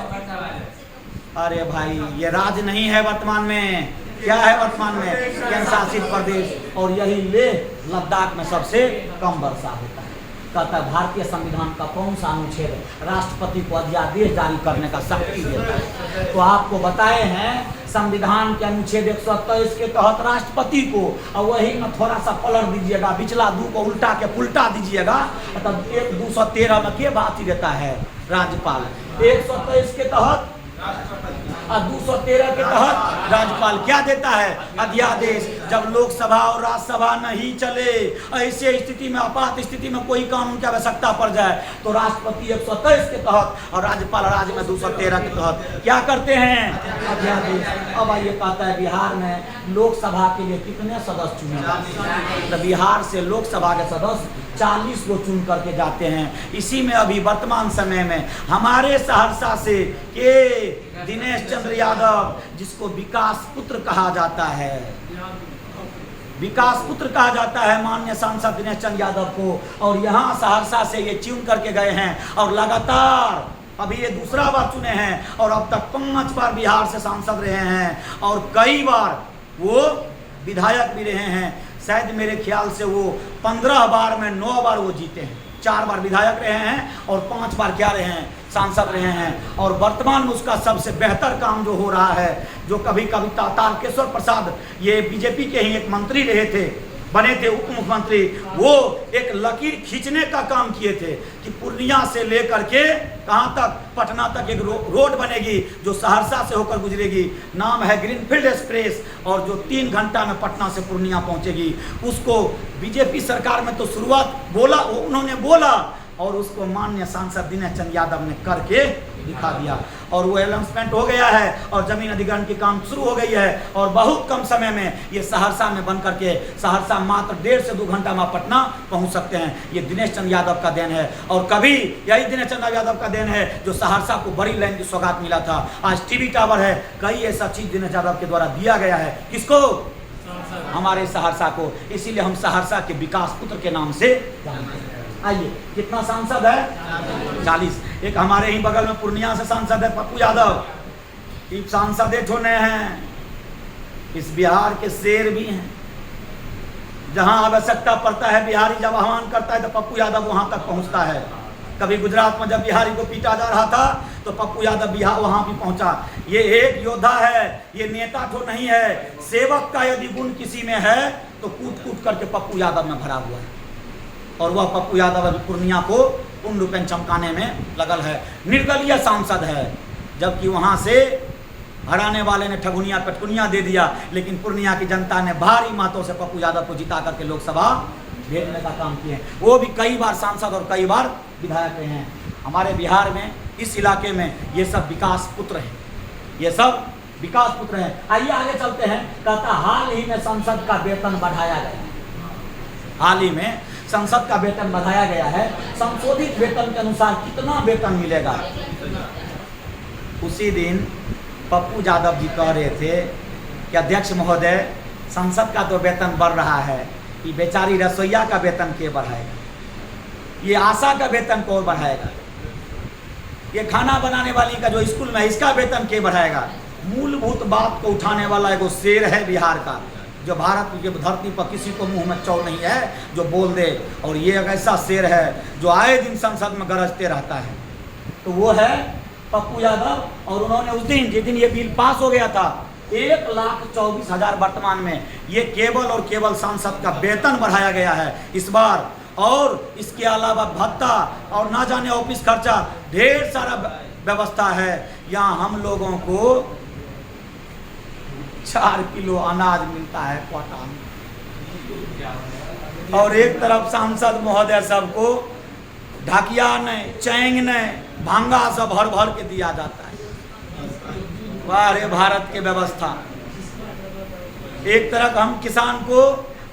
अरे भाई, ये राज्य नहीं है वर्तमान में। क्या है वर्तमान में? केंद्र शासित प्रदेश। और यही लेह लद्दाख में सबसे कम वर्षा होता है। कहता है भारतीय संविधान का कौन सा अनुच्छेद राष्ट्रपति को अध्यादेश जारी करने का शक्ति देता है? तो आपको बताए हैं संविधान के अनुच्छेद 123 के तहत राष्ट्रपति को, और वही में थोड़ा सा पलट दीजिएगा, पिछला 2 को उल्टा के पुल्टा दीजिएगा, तब 213 में के बात ही देता है राज्यपाल। 123 के तहत और 213 के तहत राज्यपाल क्या देता है? अध्यादेश। जब लोकसभा और राज्यसभा नहीं चले, ऐसे स्थिति में, आपात स्थिति में कोई कानून की आवश्यकता पड़ जाए, तो राष्ट्रपति 123 के तहत और राज्यपाल राज्य में 213 के तहत क्या करते हैं? अध्यादेश। अब ये कहता है बिहार में लोकसभा के लिए कितने सदस्य चुने जाते हैं? तो बिहार से लोकसभा के सदस्य 40 को चुन करके जाते हैं। इसी में अभी वर्तमान समय में हमारे सहरसा से के दिनेश चंद्र यादव, जिसको विकास पुत्र कहा जाता है, विकास पुत्र कहा जाता है माननीय सांसद दिनेश चंद्र यादव को, और यहाँ सहरसा से ये चुन करके गए हैं। और लगातार अभी ये दूसरा बार चुने हैं, और अब तक 5 बार बिहार से सांसद रहे हैं, और कई बार वो विधायक भी रहे हैं। शायद मेरे ख्याल से वो 15 बार में 9 बार वो जीते हैं। 4 बार विधायक रहे हैं और 5 बार क्या रहे हैं? सांसद रहे हैं। और वर्तमान में उसका सबसे बेहतर काम जो हो रहा है, जो कभी कभी तारकेश्वर प्रसाद, ये बीजेपी के ही एक मंत्री रहे थे, बने थे उप मुख्यमंत्री, वो एक लकीर खींचने का काम किए थे कि पूर्णिया से लेकर के कहाँ तक, पटना तक एक रोड बनेगी जो सहरसा से होकर गुजरेगी। नाम है ग्रीनफील्ड एक्सप्रेस, और जो 3 घंटा में पटना से पूर्णिया पहुंचेगी। उसको बीजेपी सरकार में तो शुरुआत बोला, उन्होंने बोला, और उसको माननीय सांसद दिनेश चंद्र यादव ने करके दिखा दिया, और वो अनाउंसमेंट हो गया है, और जमीन अधिग्रहण की काम शुरू हो गई है, और बहुत कम समय में ये सहरसा में बन करके, सहरसा मात्र 1.5 से 2 घंटा में पटना पहुंच सकते हैं। ये दिनेश चंद्र यादव का देन है। और कभी यही दिनेश चंद्र यादव का देन है जो सहरसा को बड़ी लाइन की सौगात मिला था। आज टीवी टावर है, कई ऐसा चीज दिनेश यादव के द्वारा दिया गया है। किसको? हमारे सहरसा को। इसीलिए हम सहरसा के विकास पुत्र के नाम से जानते हैं। आइए, कितना सांसद है? 40। एक हमारे ही बगल में पूर्णिया से सांसद है पप्पू यादव, सांसद ठोने हैं। इस बिहार के शेर भी हैं। जहां आवश्यकता पड़ता है बिहारी जब आह्वान करता है तो पप्पू यादव वहां तक पहुंचता है। कभी गुजरात में जब बिहारी को पीटा जा रहा था तो पप्पू यादव बिहार वहां भी पहुंचा। ये एक योद्धा है, ये नेता तो नहीं है। सेवक का यदि गुण किसी में है तो कूट कूट करके पप्पू यादव में भरा हुआ है, और वह पप्पू यादव अभी पूर्णिया को पूर्ण रूपेण चमकाने में लगल है। निर्दलीय सांसद है, जबकि वहां से हराने वाले ने ठगुनिया पटकुनिया दे दिया, लेकिन पूर्णिया की जनता ने भारी मतों से पप्पू यादव को जिता करके लोकसभा भेजने का काम किए। वो भी कई बार सांसद और कई बार विधायक रहे हैं। हमारे बिहार में इस इलाके में ये सब विकास पुत्र हैं, ये सब विकास पुत्र हैं। आइए आगे चलते हैं। कहता हाल ही में संसद का वेतन बढ़ाया गया, हाल ही में संसद का वेतन बढ़ाया गया है। संशोधित वेतन के अनुसार कितना वेतन मिलेगा? उसी दिन पप्पू यादव जी कह रहे थे कि अध्यक्ष महोदय, संसद का तो वेतन बढ़ रहा है, ये बेचारी रसोईया का वेतन के बढ़ाएगा, ये आशा का वेतन कौन बढ़ाएगा, ये खाना बनाने वाली का जो स्कूल में इसका वेतन के बढ़ाएगा? मूलभूत बात को उठाने वाला एगो शेर है बिहार का, जो भारत की धरती पर किसी को मुंह में चौ नहीं है जो बोल दे। और ये एक ऐसा शेर है जो आए दिन संसद में गरजते रहता है, तो वो है पप्पू यादव। और उन्होंने उस दिन जिस दिन ये बिल पास हो गया था 1,24,000 वर्तमान में, ये केवल और केवल सांसद का वेतन बढ़ाया गया है इस बार। और इसके अलावा भत्ता और ना जाने ऑफिस खर्चा, ढेर सारा व्यवस्था है। यहाँ हम लोगों को 4 किलो अनाज मिलता है क्वाटा में, और एक तरफ सांसद महोदय सबको ढाकिया नहीं, चैंग नहीं, भांगा सब भर भर के दिया जाता है। वाह रे भारत के व्यवस्था। एक तरफ हम किसान को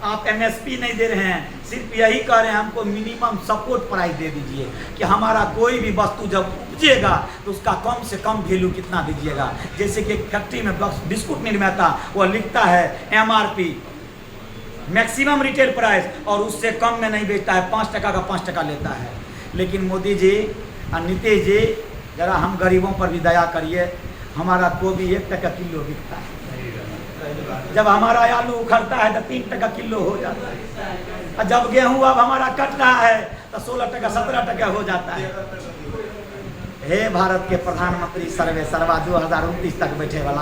आप एमएसपी नहीं दे रहे हैं, सिर्फ यही कह रहे हैं हमको मिनिमम सपोर्ट प्राइस दे दीजिए कि हमारा कोई भी वस्तु जब उपजेगा तो उसका कम से कम वैल्यू कितना दीजिएगा। जैसे कि एक फैक्ट्री में बिस्कुट निर्माता वो लिखता है एमआरपी मैक्सिमम रिटेल प्राइस, और उससे कम में नहीं बेचता है, 5 टका का 5 टका लेता है। लेकिन मोदी जी और नीतीश जी, जरा हम गरीबों पर भी दया करिए। हमारा गोभी 1 टका किलो बिकता है, जब हमारा आलू उखड़ता है तो 3 टका किलो हो जाता है, और जब गेहूं अब हमारा कट रहा है तो 16 टका 17 टका हो जाता है। हे भारत के प्रधानमंत्री सर्वे सर्वा 2029 तक बैठे वाला,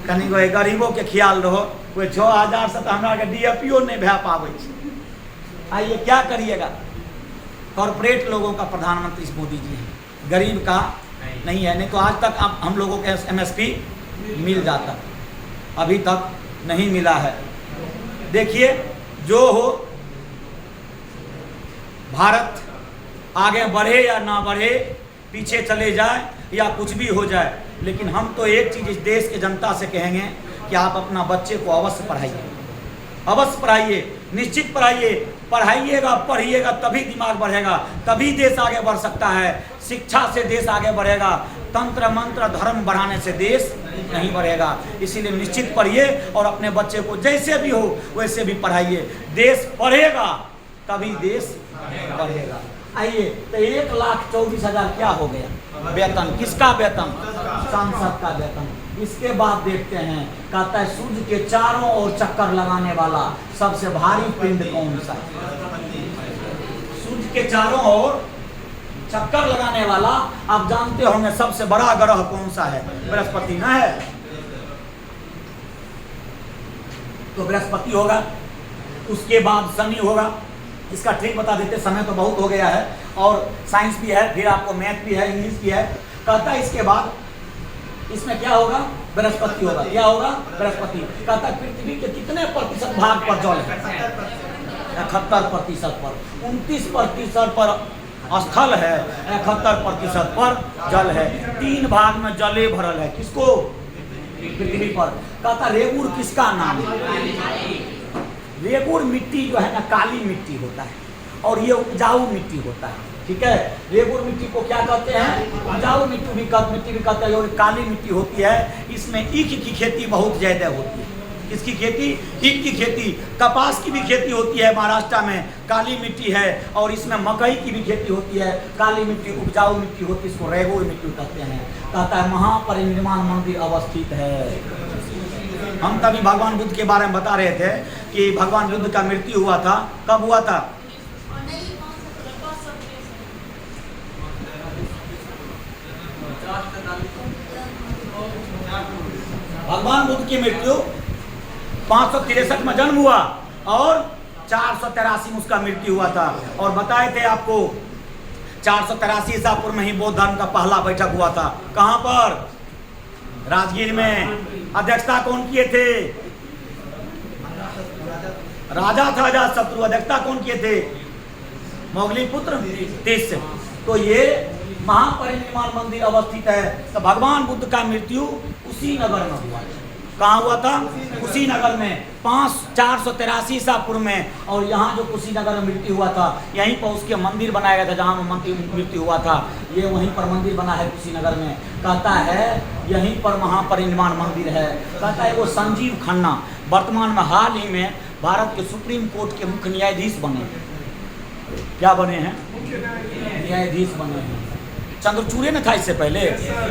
कनी कोई गरीबों के ख्याल रहो। कोई 6,000 से तो हमारा डीएपीओ नहीं भे पावे। आइए क्या करिएगा? कॉर्पोरेट लोगों का प्रधानमंत्री मोदी जी है, गरीब का नहीं है। नहीं तो आज तक अब हम लोगों के एमएसपी मिल जाता, अभी तक नहीं मिला है। देखिए जो हो, भारत आगे बढ़े या ना बढ़े, पीछे चले जाए या कुछ भी हो जाए, लेकिन हम तो एक चीज़ इस देश के जनता से कहेंगे कि आप अपना बच्चे को अवश्य पढ़ाइए, अवश्य पढ़ाइए, निश्चित पढ़ाइए। पढ़ाइएगा, पढ़िएगा तभी दिमाग बढ़ेगा, तभी देश आगे बढ़ सकता है। शिक्षा से देश आगे बढ़ेगा, तंत्र मंत्र धर्म बढ़ाने से देश नहीं बढ़ेगा। इसीलिए निश्चित पढ़िए और अपने बच्चे को जैसे भी हो वैसे भी पढ़ाइए। देश पढ़ेगा तभी देश बढ़ेगा। आइए, तो 1,24,000 क्या हो गया वेतन? किसका वेतन? सांसद का वेतन। इसके बाद देखते हैं, कहता है सूर्य के चारों ओर चक्कर लगाने वाला सबसे भारी पिंड कौन सा है? सूर्य के चारों ओर चक्कर लगाने वाला आप जानते होंगे सबसे बड़ा ग्रह कौन सा है? बृहस्पति ना है? तो बृहस्पति होगा, उसके बाद शनि होगा। इसका ट्रिक बता देते, समय तो बहुत हो गया है और साइंस भी है, फिर आपको मैथ भी है, इंग्लिश भी है। कहता है इसके बाद इसमें क्या होगा? बृहस्पति होगा। क्या होगा? बृहस्पति। कहता है पृथ्वी के कितने प्रतिशत भाग पर जल है? 71% पर। 29% पर स्थल है, 71% पर जल है। 3 भाग में जले भरल है। किसको? पृथ्वी पर। कहता रेगुर किसका नाम है? रेगुर मिट्टी जो है ना काली मिट्टी होता है और ये उपजाऊ मिट्टी होता है। ठीक है, रेगुर मिट्टी को क्या कहते हैं? उपजाऊ मिट्टी भी कहते हैं। और काली मिट्टी होती है, इसमें ईख की खेती बहुत ज्यादा होती है। किसकी खेती? ईख की खेती। कपास की भी खेती होती है महाराष्ट्र में, काली मिट्टी है। और इसमें मकई की भी खेती होती है, काली मिट्टी, उपजाऊ मिट्टी होती है, इसको रेगुर मिट्टी कहते हैं। कहता है महापरिनिर्वाण मंदिर अवस्थित है। हम तभी भगवान बुद्ध के बारे में बता रहे थे कि भगवान बुद्ध का मृत्यु हुआ था। कब हुआ था? भगवान बुद्ध की मृत्यु 563 में जन्म हुआ और 483 में उसका मृत्यु हुआ था। और बताए थे आपको 483 ईसा पूर्व में ही बौद्ध धर्म का पहला बैठक हुआ था। कहां पर? राजगीर में। अध्यक्षता कौन किए थे? राजा था अजातशत्रु। अध्यक्षता कौन किए थे? मोगली पुत्र तीस। तो ये महापरिनिर्वाण मंदिर अवस्थित है। तो भगवान बुद्ध का मृत्यु उसी नगर में हुआ। कहाँ हुआ था? कुशीनगर में 483 ईसा पूर्व में। और यहाँ जो कुशीनगर में मृत्यु हुआ था, यहीं पर उसके मंदिर बनाया गया था जहाँ मृत्यु हुआ था। ये वहीं पर मंदिर बना है कुशीनगर में। कहता है यहीं पर महापरिनिर्वाण मंदिर है। कहता है वो संजीव खन्ना वर्तमान में हाल ही में भारत के सुप्रीम कोर्ट के मुख्य न्यायाधीश बने। क्या बने हैं? न्यायाधीश बने हैं। चंद्रचूड़ ने था इससे पहले।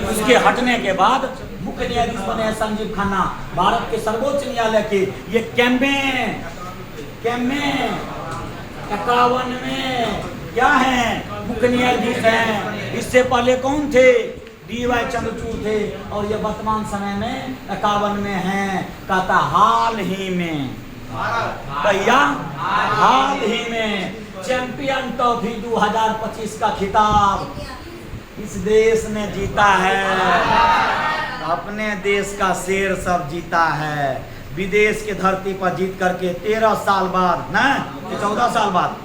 उसके हटने के बाद मुख्य न्यायाधीश बने हैं संजीव खन्ना, भारत के सर्वोच्च न्यायालय के। ये 51 में क्या है? मुख्य न्यायाधीश हैं। इससे पहले कौन थे? DY चंद्रचूड़ थे। और ये वर्तमान समय में 51 में हैं। कहता हाल ही में, भैया हाल ही में चैंपियन ट्रॉफी 2025 का खिताब इस देश ने जीता है। अपने देश का शेर सब जीता है। विदेश की धरती पर जीत करके 13 साल बाद, ना 14 साल बाद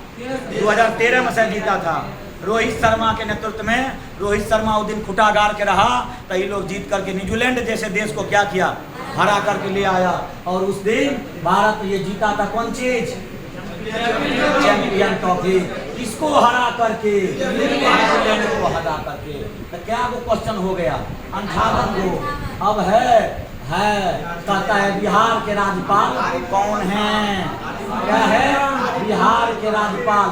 2013 में से जीता था। रोहित शर्मा के नेतृत्व में। रोहित शर्मा उस दिन खुटा गाड़ के रहा तो ये लोग जीत करके न्यूजीलैंड जैसे देश को क्या किया? हरा करके ले आया। और उस दिन भारत ये जीता था कौन चीज? Champion trophy. किसको हरा करके? न्यूजीलैंड को हरा करके। तो क्या वो क्वेश्चन हो गया? 58 को। अब है कहता है बिहार के राज्यपाल कौन हैं? क्या है? बिहार के राज्यपाल।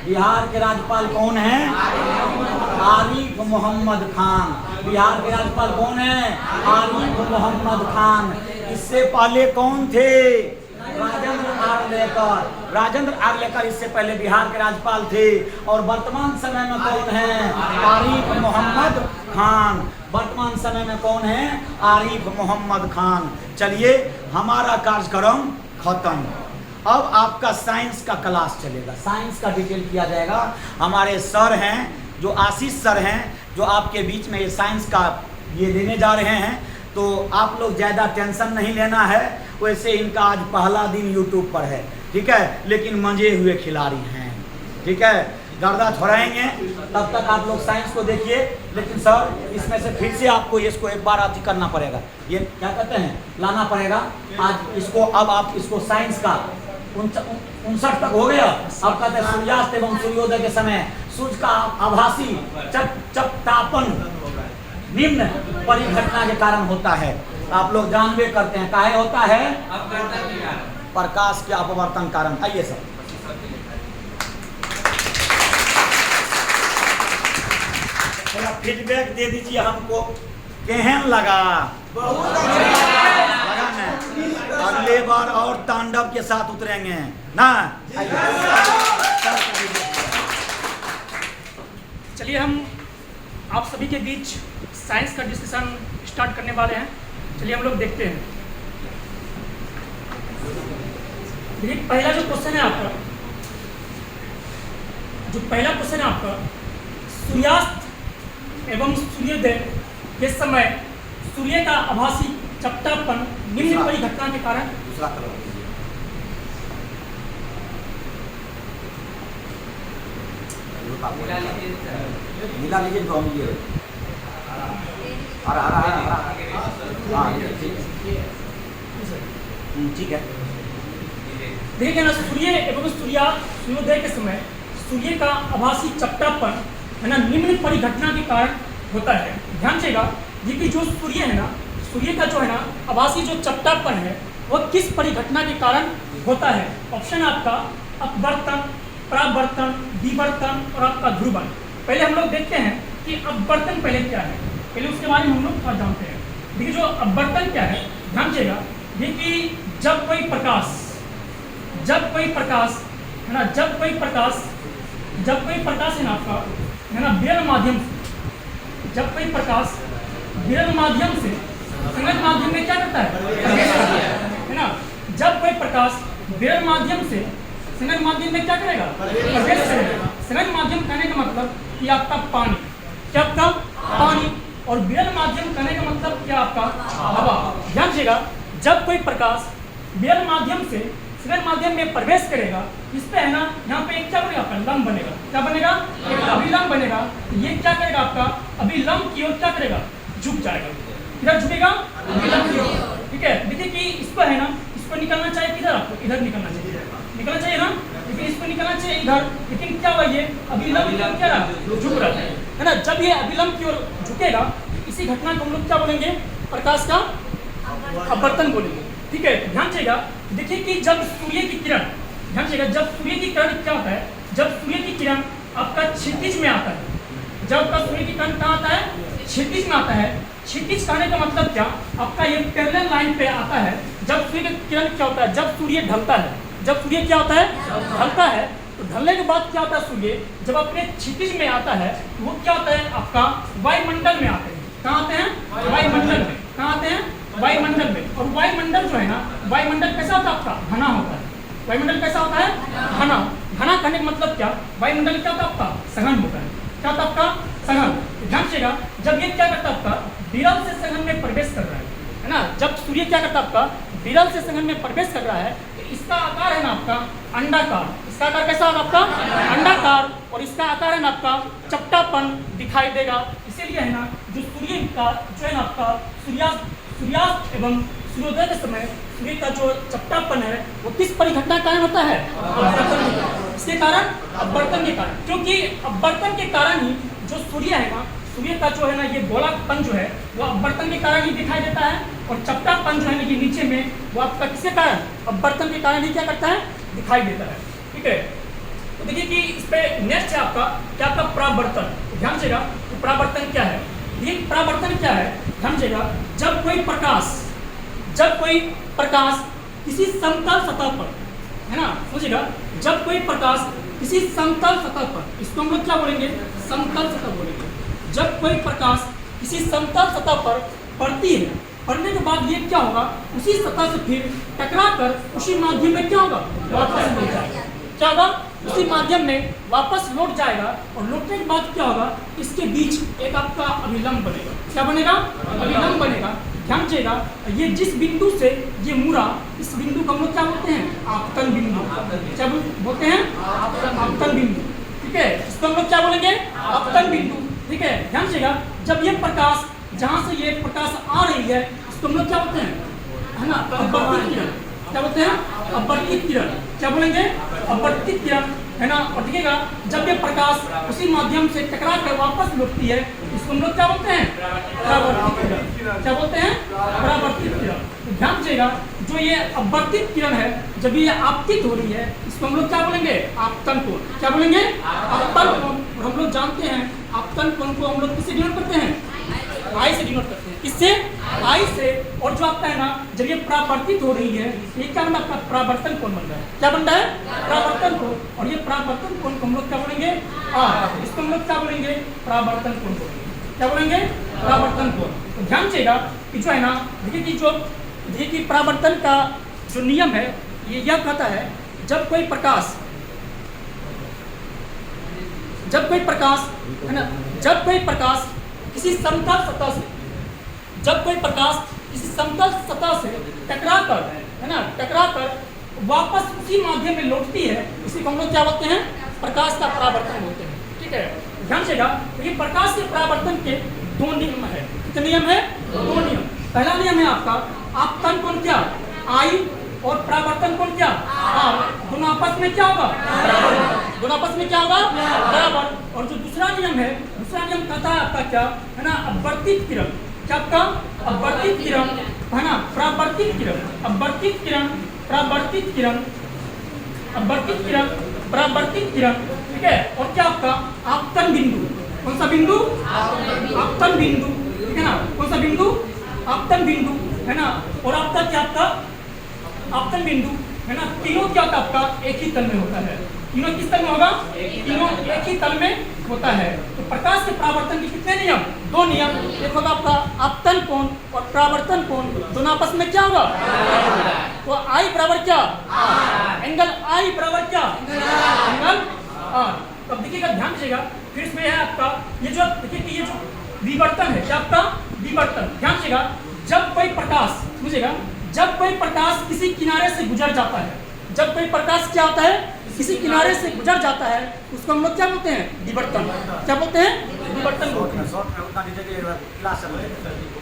बिहार के राज्यपाल कौन है? आरिफ मोहम्मद खान। बिहार के राज्यपाल कौन है? आरिफ मोहम्मद खान। इससे पहले कौन थे? राजेंद्र आर्लेकर। राजेंद्र आर्लेकर इससे पहले बिहार के राज्यपाल थे। और वर्तमान समय में कौन है? आरिफ मोहम्मद खान। वर्तमान समय में कौन है? आरिफ मोहम्मद खान। चलिए हमारा कार्यक्रम खत्म। अब आपका साइंस का क्लास चलेगा। साइंस का डिटेल किया जाएगा। हमारे सर हैं जो आशीष सर हैं, जो आपके बीच में ये साइंस का ये लेने जा रहे हैं। तो आप लोग ज़्यादा टेंशन नहीं लेना है। वैसे इनका आज पहला दिन यूट्यूब पर है, ठीक है, लेकिन मंजे हुए खिलाड़ी हैं, ठीक है। गर्दा छोड़ाएंगे तब तक आप लोग साइंस को देखिए। लेकिन सर इसमें से फिर से आपको इसको एक बार अति करना पड़ेगा। ये क्या कहते हैं? लाना पड़ेगा आज इसको। अब आप इसको साइंस का 59 तक हो गया। अब कहते हैं सूर्यास्त एवं सूर्योदय के समय सूर्य का आभासी चपटापन निम्न परिघटना के कारण होता है। आप लोग जानबे करते हैं काहे होता है? प्रकाश के अपवर्तन कारण। आइए सर, थोड़ा फीडबैक दे दीजिए हमको। केहन लगा? लगा ना? अगले बार और तांडव के साथ उतरेंगे ना। चलिए हम आप सभी के बीच साइंस का डिस्कशन स्टार्ट करने वाले हैं। चलिए हम लोग देखते हैं। देखिए पहला जो क्वेश्चन है आपका, सूर्यास्त एवं सूर्योदय के समय सूर्य का आभासी चपटापन निम्न परिघटना के कारण। मिला लीजिए तो हम ये ठीक है। देखिए ना, सूर्य एवं सूर्योदय के समय सूर्य का आभासी चपटापन है ना निम्न परिघटना के कारण होता है। ध्यान देगा कि जो सूर्य है ना, सूर्य का जो है ना आभासी जो चपटापन है वह किस परिघटना के कारण होता है? ऑप्शन आपका अपवर्तन, परावर्तन, विवर्तन और आपका ध्रुवन। पहले हम लोग देखते हैं कि अपवर्तन पहले क्या है, पहले उसके बारे में हम लोग थोड़ा जानते हैं। देखिए जो अपवर्तन क्या है, ध्यान देगा ये कि जब कोई प्रकाश है ना, जब कोई प्रकाश है ना आपका है ना विरल माध्यम से, जब कोई प्रकाश विरल माध्यम से संगत माध्यम में क्या करता है ना। जब कोई प्रकाश विरल माध्यम से संगत माध्यम में क्या करेगा, प्रवेश करेगा। संगत माध्यम कहने का मतलब कि आपका पानी, क्या आपका पानी, और विरल माध्यम कहने का मतलब क्या आपका हवा। ध्यान दीजिएगा, जब कोई प्रकाश विरल माध्यम से संगत माध्यम में प्रवेश करेगा, इस पे है ना, यहाँ पे एक क्या बनेगा, आपका लंब बनेगा। क्या बनेगा, एक अभिलंब बनेगा। ये क्या करेगा, आपका अभिलंब की ओर क्या करेगा, झुक जाएगा। किधर झुकेगा, अभिलंब की ओर। ठीक है, देखिए कि इसको है ना, इसको निकलना चाहिए किधर, आपको इधर निकलना चाहिए, निकलना चाहिए ना, लेकिन इसको निकलना चाहिए इधर। लेकिन क्या हुआ, ये अभिलंब की ओर क्या रहा, झुक रहा है ना। जब ये अभिलंब की ओर झुकेगा, इसी घटना को हम लोग क्या बोलेंगे, प्रकाश का अपवर्तन बोलेंगे। ठीक है, ध्यान दीजिएगा, देखिए कि जब सूर्य की किरण, ध्यान दीजिएगा, जब सूर्य की किरण क्या होता है, जब सूर्य की किरण आपका क्षितिज में आता है, जब आपका सूर्य की किरण कहाँ आता है, क्षितिज में आता है। क्षितिज कहने का मतलब क्या, आपका ये पैरेलल लाइन पे आता है। जब सूर्य की किरण क्या होता है, जब सूर्य ढलता है, जब सूर्य क्या होता है, ढलता है, तो ढलने के बाद क्या होता है, सूर्य जब अपने क्षितिज में आता है, वो क्या होता है, आपका वायुमंडल में आते हैं। कहाँ आते हैं, वायुमंडल में। कहाँ आते हैं, वायुमंडल में। और वायुमंडल जो है ना, वायुमंडल कैसा होता है, आपका घना होता है। वायुमंडल कैसा होता है, घना। घना कहने का मतलब क्या, वायुमंडल क्या होता है, आपका सघन होता है। क्या होता है, आपका सघन। ध्यान दीजिएगा, जब ये क्या करता है, आपका विरल से सघन में प्रवेश कर रहा है ना, जब सूर्य क्या करता है, आपका विरल से सघन में प्रवेश कर रहा है, तो इसका आकार है ना आपका अंडाकार। इसका आकार कैसा होगा, आपका अंडाकार, और इसका आकार है ना आपका चपटापन दिखाई देगा। इसीलिए है ना, जो सूर्य का जो है ना, आपका सूर्यास्त एवं सूर्योदय के समय सूर्य का जो चपटापन है, वो किस परिघटना के कारण होता है, इसके कारण, अपवर्तन के कारण। क्योंकि अपवर्तन के कारण ही जो सूर्य है ना, सूर्य का जो है ना ये गोलापन जो है, वो अपवर्तन के कारण ही दिखाई देता है, और चपटापन जो है ना ये नीचे में, वो आपका किसके कारण, अपवर्तन के कारण ही क्या करता है, दिखाई देता है। ठीक है, तो देखिए कि इस पे नेक्स्ट है आपका क्या, आपका परावर्तन। ध्यान दीजिएगा, तो परावर्तन क्या है, ये परावर्तन क्या है, ध्यान दीजिएगा, जब कोई प्रकाश किसी समतल सतह पर, है ना, समझिएगा, जब कोई प्रकाश किसी समतल सतह पर, इसको हम लोग क्या बोलेंगे, समतल सतह बोलेंगे। जब कोई प्रकाश किसी समतल सतह पर पड़ती है, पड़ने के बाद ये क्या होगा, उसी सतह से फिर टकरा कर उसी माध्यम में क्या होगा, वापस लौट जाएगा। क्या होगा, उसी माध्यम में वापस लौट जाएगा, और लौटने के बाद क्या होगा, इसके बीच एक आपका अभिलंब बनेगा। क्या बनेगा, अभिलंब बनेगा। ध्यान दीजिएगा, ये जिस बिंदु से ये मुड़ा, इस बिंदु को हम लोग क्या बोलते हैं, आपतन बिंदु। क्या बोलते हैं, आपतन बिंदु। ठीक है, इसको हम लोग क्या बोलेंगे, आपतन बिंदु। ठीक है, ध्यान दीजिएगा, जब ये प्रकाश, जहाँ से ये प्रकाश आ रही है, इसको हम लोग क्या बोलते हैं, है ना, अपवर्तित किरण। क्या बोलते हैं, अपवर्तित किरण। क्या बोलेंगे, अपवर्तित किरण, है ना। और देखिएगा, जब ये प्रकाश उसी माध्यम से टकरा कर वापस लौटती है, इसको हम लोग क्या बोलते हैं, परावर्तित किरण। क्या बोलते हैं, परावर्तित किरण। तो ध्यान दीजिएगा, जो ये अपवर्तित किरण है, जब ये आपतित हो रही है, इसको हम लोग क्या बोलेंगे, आपतन कोण। क्या बोलेंगे, आपतन कोण। और हम लोग जानते हैं आपतन कोण को हम लोग किससे डिनोट करते हैं, आई से डिनोट करते हैं। किससे, आई से। और जो आपका है ना, जब ये परावर्तित हो रही है, ये क्या बना, आपका परावर्तन कोण बन रहा है। क्या बन रहा है, परावर्तन कोण। और ये परावर्तन कोण को हम लोग क्या बोलेंगे, इसको हम लोग क्या बोलेंगे, परावर्तन कोण बोलेंगे। क्या बोलेंगे, परावर्तन कोण। तो ध्यान दीजिएगा कि जो है ना, देखिए कि जो देखिए कि परावर्तन का जो नियम है, ये यह कहता है, जब कोई प्रकाश है ना, जब कोई प्रकाश किसी समतल सतह से, जब कोई प्रकाश किसी समतल सतह से टकरा कर, है ना, टकरा कर वापस उसी माध्यम में लौटती है, इसी को हम लोग क्या बोलते हैं, प्रकाश का परावर्तन बोलते हैं। ठीक है, ध्यान दीजिएगा, तो ये प्रकाश के परावर्तन के दो नियम है। कितने नियम है, दो नियम। पहला नियम है आपका, आपतन कोण क्या, आई, और परावर्तन कोण क्या, आर। दोनों आपस में क्या होगा, दोनों आपस में क्या होगा, बराबर। और जो दूसरा नियम है, दूसरा नियम कहता है आपका क्या, है ना, अपवर्तित किरण। क्या आपका, अपवर्तित किरण, है ना, परावर्तित किरण, अपवर्तित किरण, परावर्तित किरण, अपवर्तित किरण, परावर्तित किरण। ठीक है, और क्या आपका आपतन बिंदु। कौन सा बिंदु, आपतन बिंदु। ठीक है ना, कौन सा बिंदु, आपतन बिंदु, है ना। और आपका क्या, आपका आपतन बिंदु, है ना, तीनों क्या होता है, आपका एक ही तल में होता है। तीनों किस तल में होगा? तीनों एक ही तल में होता है। तो प्रकाश के परावर्तन के कितने नियम? दो नियम। एक होगा आपका आपतन कोण और परावर्तन कोण, दोनों आपस में क्या होगा? तो आई बराबर क्या? एंगल आई बराबर क्या? Angle R. तो अब देखिएगा, ध्यान दीजिएगा, फिर इसमें है आपका ये जो, देखिए कि ये जो विवर्तन है, क्या आपका विवर्तन, ध्यान दीजिएगा, जब कोई प्रकाश, समझिएगा, जब कोई प्रकाश किसी किनारे से गुजर जाता है, जब कोई प्रकाश क्या होता है, किसी किनारे से गुजर जाता है, उसको हम लोग क्या बोलते हैं? विवर्तन। क्या बोलते हैं? विवर्तन बोलते हैं।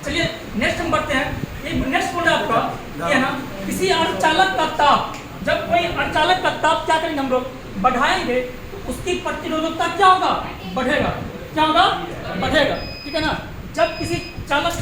चलिए नेक्स्ट हम बढ़ते हैं। एक नेक्स्ट पॉइंट आपका ये है ना, किसी अर्धचालक का ताप, जब कोई अर्धचालक का ताप क्या करेंगे हम लोग? बढ़ाएंगे, तो उसकी प्रतिरोधकता क्या होगा? बढ़ेगा। क्या होगा? बढ़ेगा, ठीक है ना। जब किसी चालक